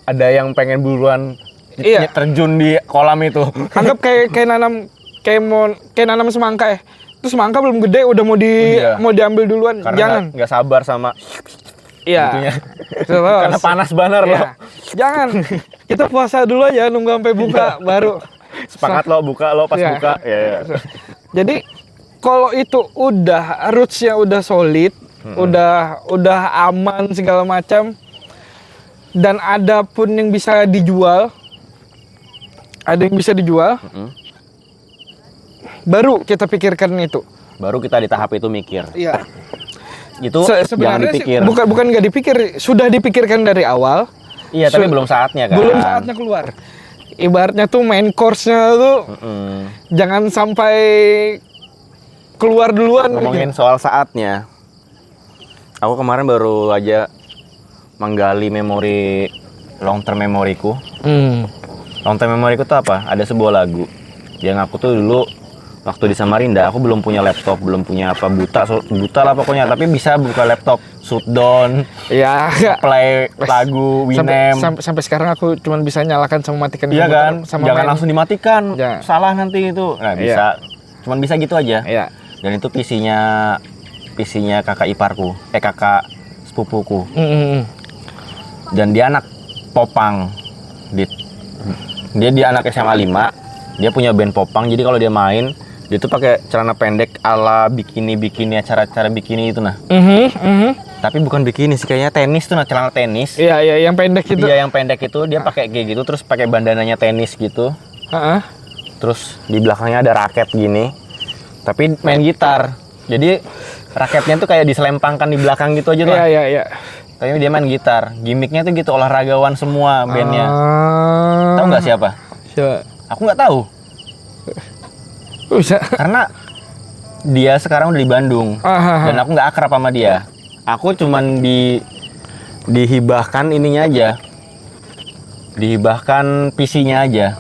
ada yang pengen buruan terjun di kolam itu. Anggap kayak nanam semangka ya. Terus semangka belum gede udah mau diambil duluan. Karena jangan. Nggak sabar sama. Iya. Karena panas banget loh. Jangan. Kita puasa dulu aja nunggu sampai buka baru. Sepakat lo buka lo pas buka. Ya. Jadi kalau itu udah roots-nya udah solid, udah aman segala macam. Dan ada pun yang bisa dijual, baru kita pikirkan itu. Baru kita di tahap itu mikir. Iya. Itu jangan dipikir. Bukan nggak dipikir, sudah dipikirkan dari awal. Iya, tapi belum saatnya kan. Belum saatnya keluar. Ibaratnya tuh main course-nya tuh jangan sampai keluar duluan. Ngomongin soal saatnya, aku kemarin baru aja menggali memori long term memoriku. Long term memoriku tuh apa? Ada sebuah lagu yang aku tuh dulu waktu di Samarinda, aku belum punya laptop, belum punya apa, buta lah pokoknya, tapi bisa buka laptop, shutdown, play lagu Winem. Sampai sekarang aku cuma bisa nyalakan sama matikan. Iya kan? Jangan langsung dimatikan, salah nanti itu. Nah bisa, cuman bisa gitu aja. Iya. Dan itu PC-nya kakak iparku, kakak sepupuku. Dan dia anak popang. Dia anak SMA 5. Dia punya band popang. Jadi kalau dia main, dia tuh pakai celana pendek ala bikini acara-acara bikini itu nah. Tapi bukan bikini sih, kayaknya tenis tuh nah, celana tenis. Iya, yang pendek itu. Iya, yang pendek itu dia pakai kayak gitu, terus pakai bandananya tenis gitu. Terus di belakangnya ada raket gini. Tapi main gitar. Jadi raketnya tuh kayak diselempangkan di belakang gitu aja lah. Iya. Tapi dia main gitar. Gimiknya tuh gitu, olahragawan semua bandnya. Tahu nggak siapa? Siapa? Aku nggak tahu. Bisa. Karena dia sekarang udah di Bandung. Dan aku nggak akrab sama dia. Aku cuman dihibahkan ininya aja. Dihibahkan PC-nya aja.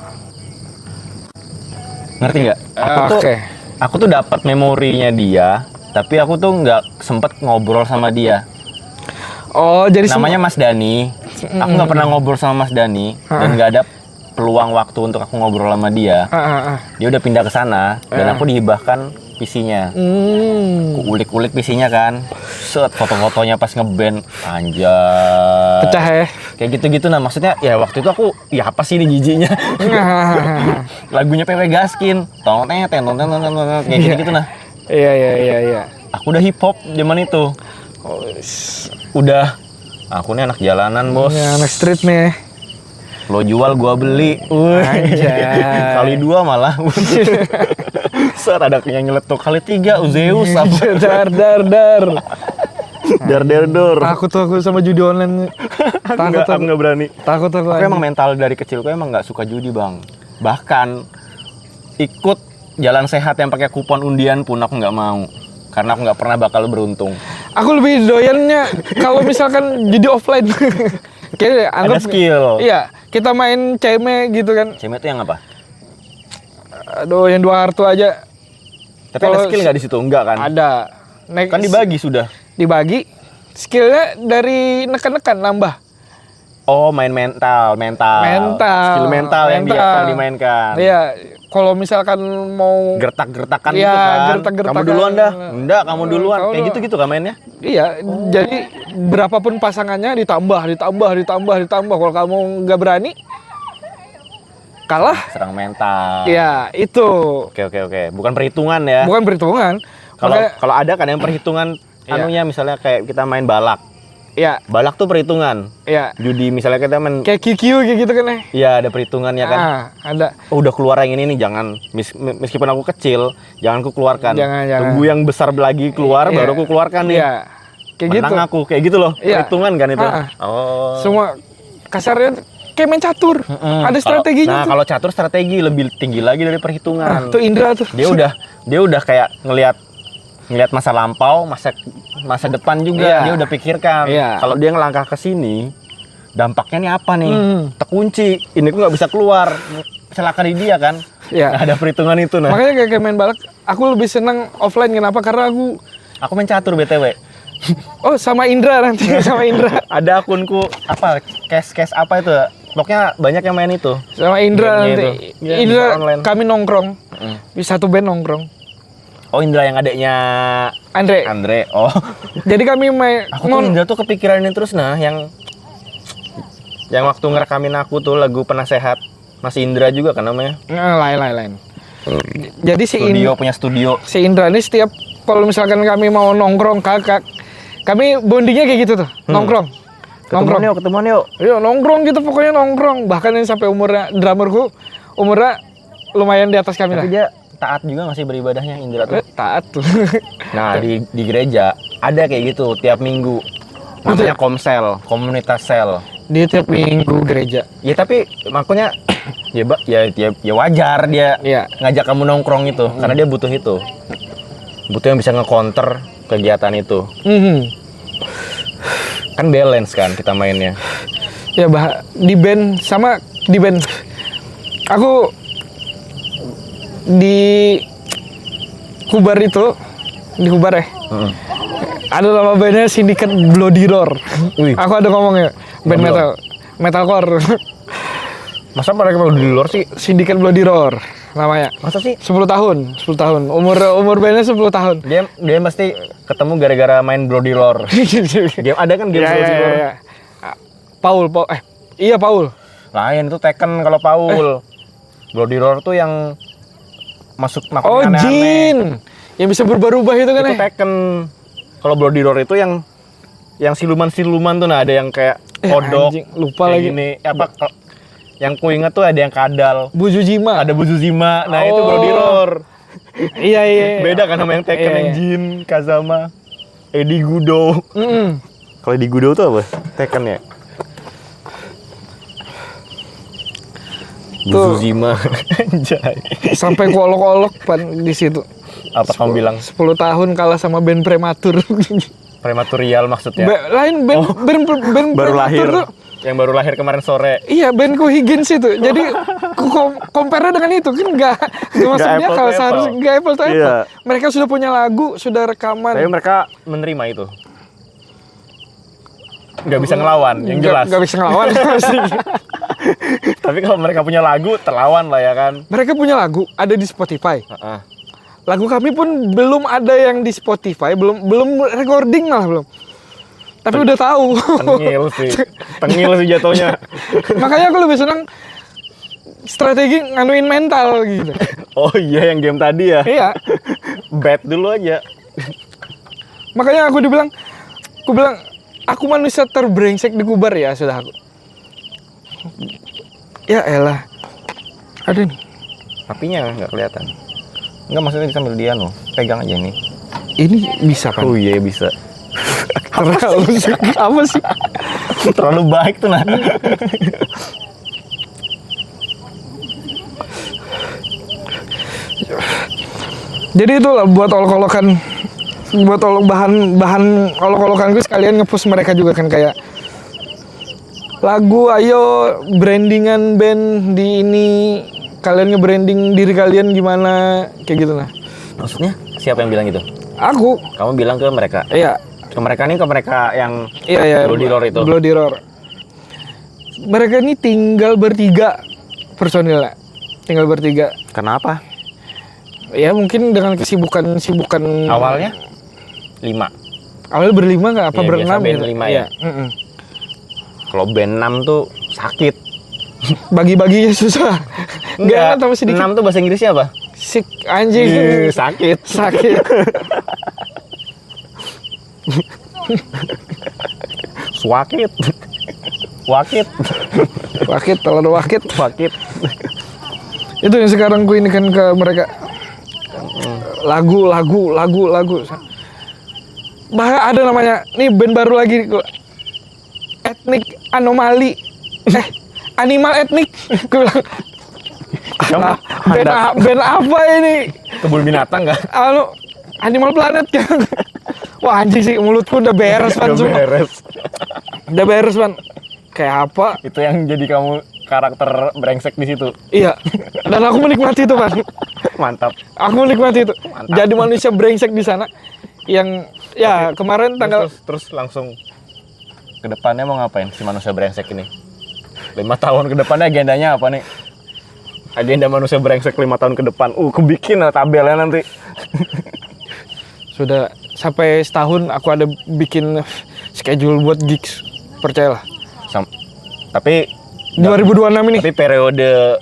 Ngerti nggak? Aku tuh dapat memorinya dia, tapi aku tuh nggak sempet ngobrol sama dia. Oh, jadi namanya Mas Dani. Aku nggak pernah ngobrol sama Mas Dani dan nggak ada peluang waktu untuk aku ngobrol sama dia. Dia udah pindah ke sana dan aku dihibahkan PC-nya. Aku ulik-ulik PC-nya kan. Set foto-fotonya pas ngeband, anjay. Pecah ya. Kayak gitu-gitu nah, maksudnya ya waktu itu aku ya apa sih ini jijinya. Lagunya PW Gaskin. Kayak gitu-gitu nah. Iya. Aku udah hip hop zaman itu. Udah, aku nih anak jalanan bos. Ini anak street nih. Lo jual gua beli. Kali 2 malah. Saat ada yang nyeletuk kali 3 Zeus apa? Dar. Takut aku sama judi online. Aku nggak berani. Takut aku. Aku emang mental dari kecil, aku emang nggak suka judi bang. Bahkan ikut jalan sehat yang pakai kupon undian pun aku nggak mau. Karena aku nggak pernah bakal beruntung. Aku lebih doyannya kalau misalkan judi offline. Kayak anggap ada skill. Iya, kita main ceme gitu kan. Ceme itu yang apa? Aduh, yang 2 kartu aja. Tapi ada skill nggak di situ? Enggak kan? Ada. Kan dibagi sudah. Dibagi. Skillnya dari nekan-nekan nambah. Oh, main mental. Skill mental yang dimainkan. Iya, kalau misalkan mau gertak-gertakan ya, gitu kan. Gertak-gertakan. Kamu duluan dah. Enggak, kamu duluan. Kayak gitu-gitu kan mainnya? Iya, jadi berapapun pasangannya ditambah. Kalau kamu nggak berani, kalah. Serang mental. Iya, itu. Oke. Bukan perhitungan ya. Bukan perhitungan. Kalau ada kan yang perhitungan anunya misalnya kayak kita main balak. Iya. Balak tuh perhitungan. Iya. Judi misalnya kita main kayak QQ kayak gitu kan ya. Iya, ada perhitungannya kan. Ada. Oh, udah keluar yang ini nih, jangan meskipun aku kecil, jangan aku keluarkan. Jangan. Tunggu yang besar lagi keluar baru aku keluarkan nih. Iya. Kayak menang gitu. Aku kayak gitu loh. Perhitungan kan itu. Oh. Semua kasarnya kayak main catur. Ada strateginya. Kalau catur strategi lebih tinggi lagi dari perhitungan. Tuh Indra tuh. Dia udah kayak ngelihat masa lampau, masa depan juga dia udah pikirkan. Kalau dia ngelangkah ke sini, dampaknya nih apa nih? Terkunci, ini aku nggak bisa keluar, celaka di dia kan? Nggak ada perhitungan itu nah. Makanya kayak main balak, aku lebih senang offline. Kenapa? Karena aku main catur BTW. Oh, sama Indra nanti sama Indra. Ada akunku apa? Cash apa itu? Pokoknya banyak yang main itu. Sama Indra nanti. Indra kami nongkrong. Di satu band nongkrong. Oh, Indra yang adeknya Andre. Oh. Jadi kami main. Aku tuh Indra tuh kepikiran ini terus nah, yang waktu ngerekamin aku tuh lagu Penasehat. Masih Indra juga kan namanya? Lain. Jadi si Indra punya studio. Si Indra ini setiap kalau misalkan kami mau nongkrong kami bondingnya kayak gitu tuh, nongkrong. Ketemuan yuk. Iya, nongkrong gitu pokoknya nongkrong. Bahkan ini sampai drummerku umurnya lumayan di atas kami lah. Tapi dia taat juga nggak sih beribadahnya Indra tuh? Taat tuh. Nah di gereja ada kayak gitu tiap minggu. Namanya komsel, komunitas sel. Dia tiap minggu gereja. Ya tapi makanya ya wajar dia ngajak kamu nongkrong itu karena dia butuh itu. Butuh yang bisa nge-counter kegiatan itu. Kan balance kan kita mainnya. Ya di band aku di Kubar itu, di Kubar ya. Ada nama bandnya Sindikat Bloody Roar. Aku ada ngomongnya, band metalcore. Masa mereka Bloody Roar sih? Sindikat Bloody Roar. namanya. Masa sih? 10 tahun. Umur bandnya 10 tahun. Dia pasti ketemu gara-gara main Bloody Roar. Game ada kan game Bloody Roar? Iya. Paul. Iya Paul. Lain itu Tekken kalau Paul. Bloody Roar tuh yang masuk Oh, aneh-aneh. Jin. Yang bisa berubah-ubah itu kan Itu Tekken. Kalau Bloody Roar itu yang siluman-siluman tuh, nah ada yang kayak kodok. Anjing, lupa kayak lagi. Gini. Yang ku ingat tuh ada yang kadal. Bujujima. Ada Buzuzima. Nah, itu Bloody Roar. Iya. Beda kan sama yang Tekken, Iya. yang Jin, Kazama, Eddie Gudo. Kalau Eddie Gudo tuh apa? Tekken ya? Buzuzima. Anjay. Sampai kolok-kolok pan di situ. Apa kamu bilang? 10 tahun kalah sama band prematur. Prematorial maksudnya? Lain band Baru prematur lahir. tuh. Yang baru lahir kemarin sore. Iya, bandku Higgins itu. Jadi compare dengan itu kan nggak masuk dia apple kalau to seharusnya apple. nggak apple to apple. Iya. Mereka sudah punya lagu, sudah rekaman. Tapi mereka menerima itu. Nggak bisa ngelawan, yang jelas. Nggak bisa ngelawan pasti. Tapi kalau mereka punya lagu, terlawan lah ya kan. Mereka punya lagu, ada di Spotify. Lagu kami pun belum ada yang di Spotify, belum recording malah belum. Tapi udah tahu. Tengil sih jatuhnya. Makanya aku lebih senang strategi nganuin mental gitu. Oh iya, yang game tadi ya. Iya. Bet dulu aja. Makanya aku bilang, aku manusia terbrengsek di Kubar ya sudah aku. Ya elah. Ada nih. Apinya nggak kelihatan. Nggak, maksudnya sambil dia loh. Pegang aja nih. Ini bisa kan? Oh iya bisa. Terlalu apa sih? Terlalu baik tuh nah. Jadi itulah buat olok-olokan, bahan olok-olokan gue sekalian nge-push mereka juga kan kayak lagu, ayo brandingan band di ini, kalian nge-branding diri kalian gimana kayak gitu lah. Maksudnya siapa yang bilang gitu? Aku. Kamu bilang ke mereka? Iya. Ke mereka yang Iya. Bloody Roar itu. Bloody Roar. Mereka ini tinggal bertiga personilnya. Tinggal bertiga. Kenapa? Ya mungkin dengan kesibukan Awalnya 5. Awalnya berlima nggak apa Iya, berenam biasa band gitu. 5 ya. Kalau band 6 tuh sakit. Bagi-baginya susah. Nggak tambah sedikit. 6 tuh bahasa Inggrisnya apa? Sick anjing. Sakit. Sakit. Swakit. Wakit. Wakit, kalau wakit. Wakit. Itu yang sekarang ku ini kan ke mereka. Lagu. Bahkan ada namanya, nih band baru lagi kok. Etnik anomali. Animal etnik. Gue bilang, band apa ini? Kebun binatang nggak? Animal Planet kan. Wah anjing sih, mulutku udah beres pan semua. Udah beres pan. Kayak apa? Itu yang jadi kamu karakter brengsek di situ. Iya. Dan aku menikmati itu pan. Mantap. Aku menikmati itu. Mantap. Jadi manusia brengsek di sana. Yang ya kemarin tanggal terus langsung ke depannya mau ngapain si manusia brengsek ini? 5 tahun ke depannya agendanya apa nih? Agenda manusia brengsek 5 tahun ke depan. Kebikin lah tabelnya nanti. sudah sampai setahun aku ada bikin schedule buat gigs. Percayalah. Tapi 2026 ini. Tapi periode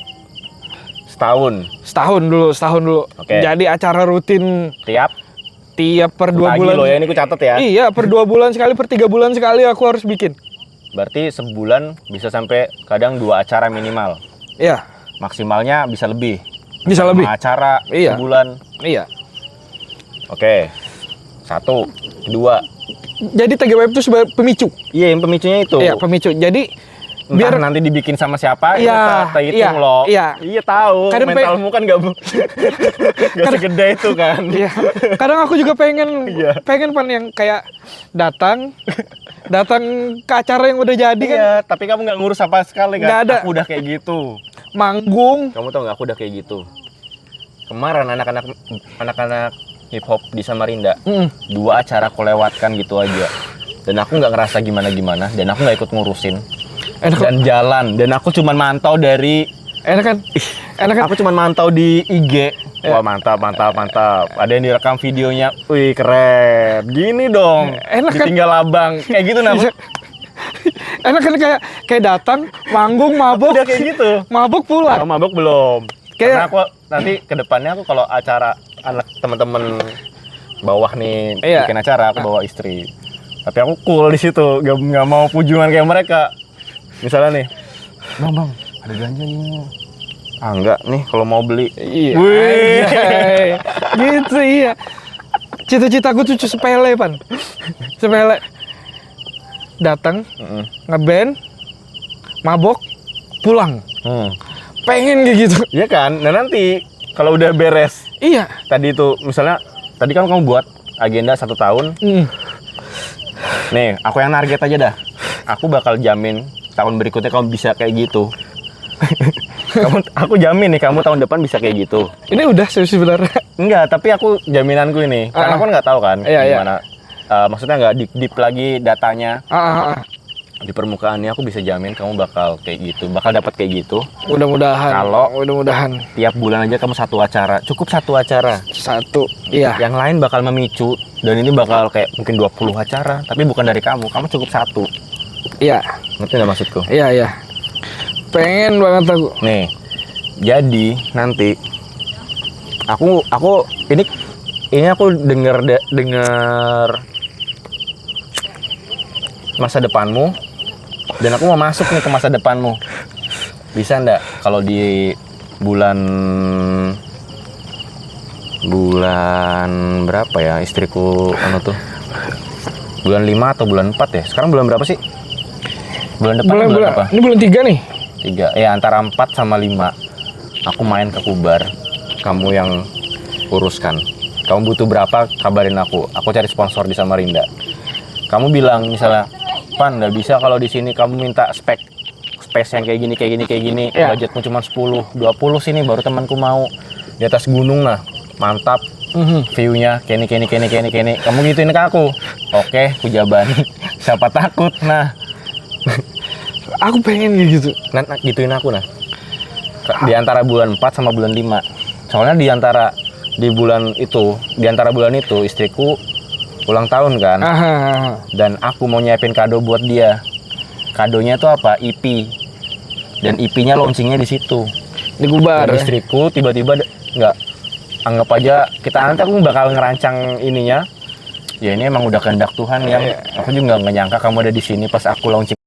setahun dulu. Oke. Jadi acara rutin tiap per 2 pagi bulan. loh ya, ini aku catat ya. Iya, per 2 bulan sekali, per 3 bulan sekali aku harus bikin. Berarti sebulan bisa sampai kadang 2 acara minimal. Iya. Maksimalnya bisa lebih. Bisa lebih. Acara Iya. sebulan. Iya. Oke. 1, 2. Jadi TGWF itu sebagai pemicu. Iya, yang pemicunya itu. Iya, pemicu. Jadi Biar nanti dibikin sama siapa, iya, kita hitung loh. Iya. Iya tahu. Kadang mentalmu kan nggak segede itu kan. Iya. Kadang aku juga pengen pan yang kayak datang ke acara yang udah jadi kan. Iya, tapi kamu nggak ngurus apa sekali kan. Nggak ada. Aku udah kayak gitu. Manggung. Kamu tahu nggak, aku udah kayak gitu. Kemarin anak-anak hip hop di Samarinda, 2 acara aku lewatkan gitu aja. Dan aku nggak ngerasa gimana-gimana, dan aku nggak ikut ngurusin. Dan jalan, dan aku cuma mantau dari Enak kan? Enak kan? Aku cuma mantau di IG. Wah, mantap. Ada yang direkam videonya. Wih, keren. Gini dong. Enak kan? Ditinggal abang. Kayak gitu nah. Enak kan kayak datang, manggung, mabok. Udah kayak gitu. Mabok pulang. Oh, mabok belum. Karena Kayak aku nanti ke depannya aku kalau acara anak teman-teman bawah nih bikin acara, aku bawa istri. Tapi aku cool di situ, nggak mau pujuan kayak mereka. Misalnya nih, bang, ada belanja nih. Ah enggak nih, kalau mau beli. iya. Wih. Anjay. Gitu iya. Cita-citaku tuh sepele, Pan. Sepele. Datang, ngeband, mabok, pulang. Pengen kayak gitu. Iya kan? Nah nanti kalau udah beres. Iya. Tadi itu misalnya, tadi kan kamu buat agenda 1 tahun. Nih, aku yang target aja dah. Aku bakal jamin tahun berikutnya kamu bisa kayak gitu. Aku jamin nih kamu tahun depan bisa kayak gitu. Ini udah sebenarnya. Enggak, tapi aku jaminanku ini. Karena aku kan nggak tahu kan gimana. Maksudnya nggak deep lagi datanya. Di permukaannya aku bisa jamin kamu bakal kayak gitu, bakal dapat kayak gitu. Mudah-mudahan. Tiap bulan aja kamu 1 acara, cukup 1 acara. 1, iya. Yang lain bakal memicu dan ini bakal kayak mungkin 20 acara, tapi bukan dari kamu cukup 1. Iya. Ngerti nggak maksudku? Iya. Pengen banget aku. Nih, jadi nanti aku ini aku denger masa depanmu. Dan aku mau masuk nih ke masa depanmu. Bisa ndak kalau di bulan berapa ya istriku tuh? Bulan 5 atau bulan 4 ya? Sekarang bulan berapa sih? Bulan depan bulan apa? Ini bulan 3 nih. 3. Ya antara 4 sama 5. Aku main ke Kubar. Kamu yang uruskan. Kamu butuh berapa? Kabarin aku. Aku cari sponsor di Samarinda. Kamu bilang misalnya, Pan, nggak bisa kalau di sini kamu minta space yang kayak gini. Ya. Budgetmu cuma 10, 20 sini baru temanku mau. Di atas gunung lah, mantap. View-nya kayak ini. Kamu gituin ke aku. Oke, aku jabani. Siapa takut? Nah, Aku pengen gitu. nah gituin aku nah. Di antara bulan 4 sama bulan 5. Soalnya di antara bulan itu istriku ulang tahun kan. Dan aku mau nyiapin kado buat dia. Kadonya tuh apa? EP. Dan EP-nya launchingnya di situ. Di Kubar. Dan istriku tiba-tiba nggak, anggap aja nanti aku bakal ngerancang ininya. Ya ini emang udah kehendak Tuhan yang aku juga nggak nyangka kamu ada di sini pas aku launching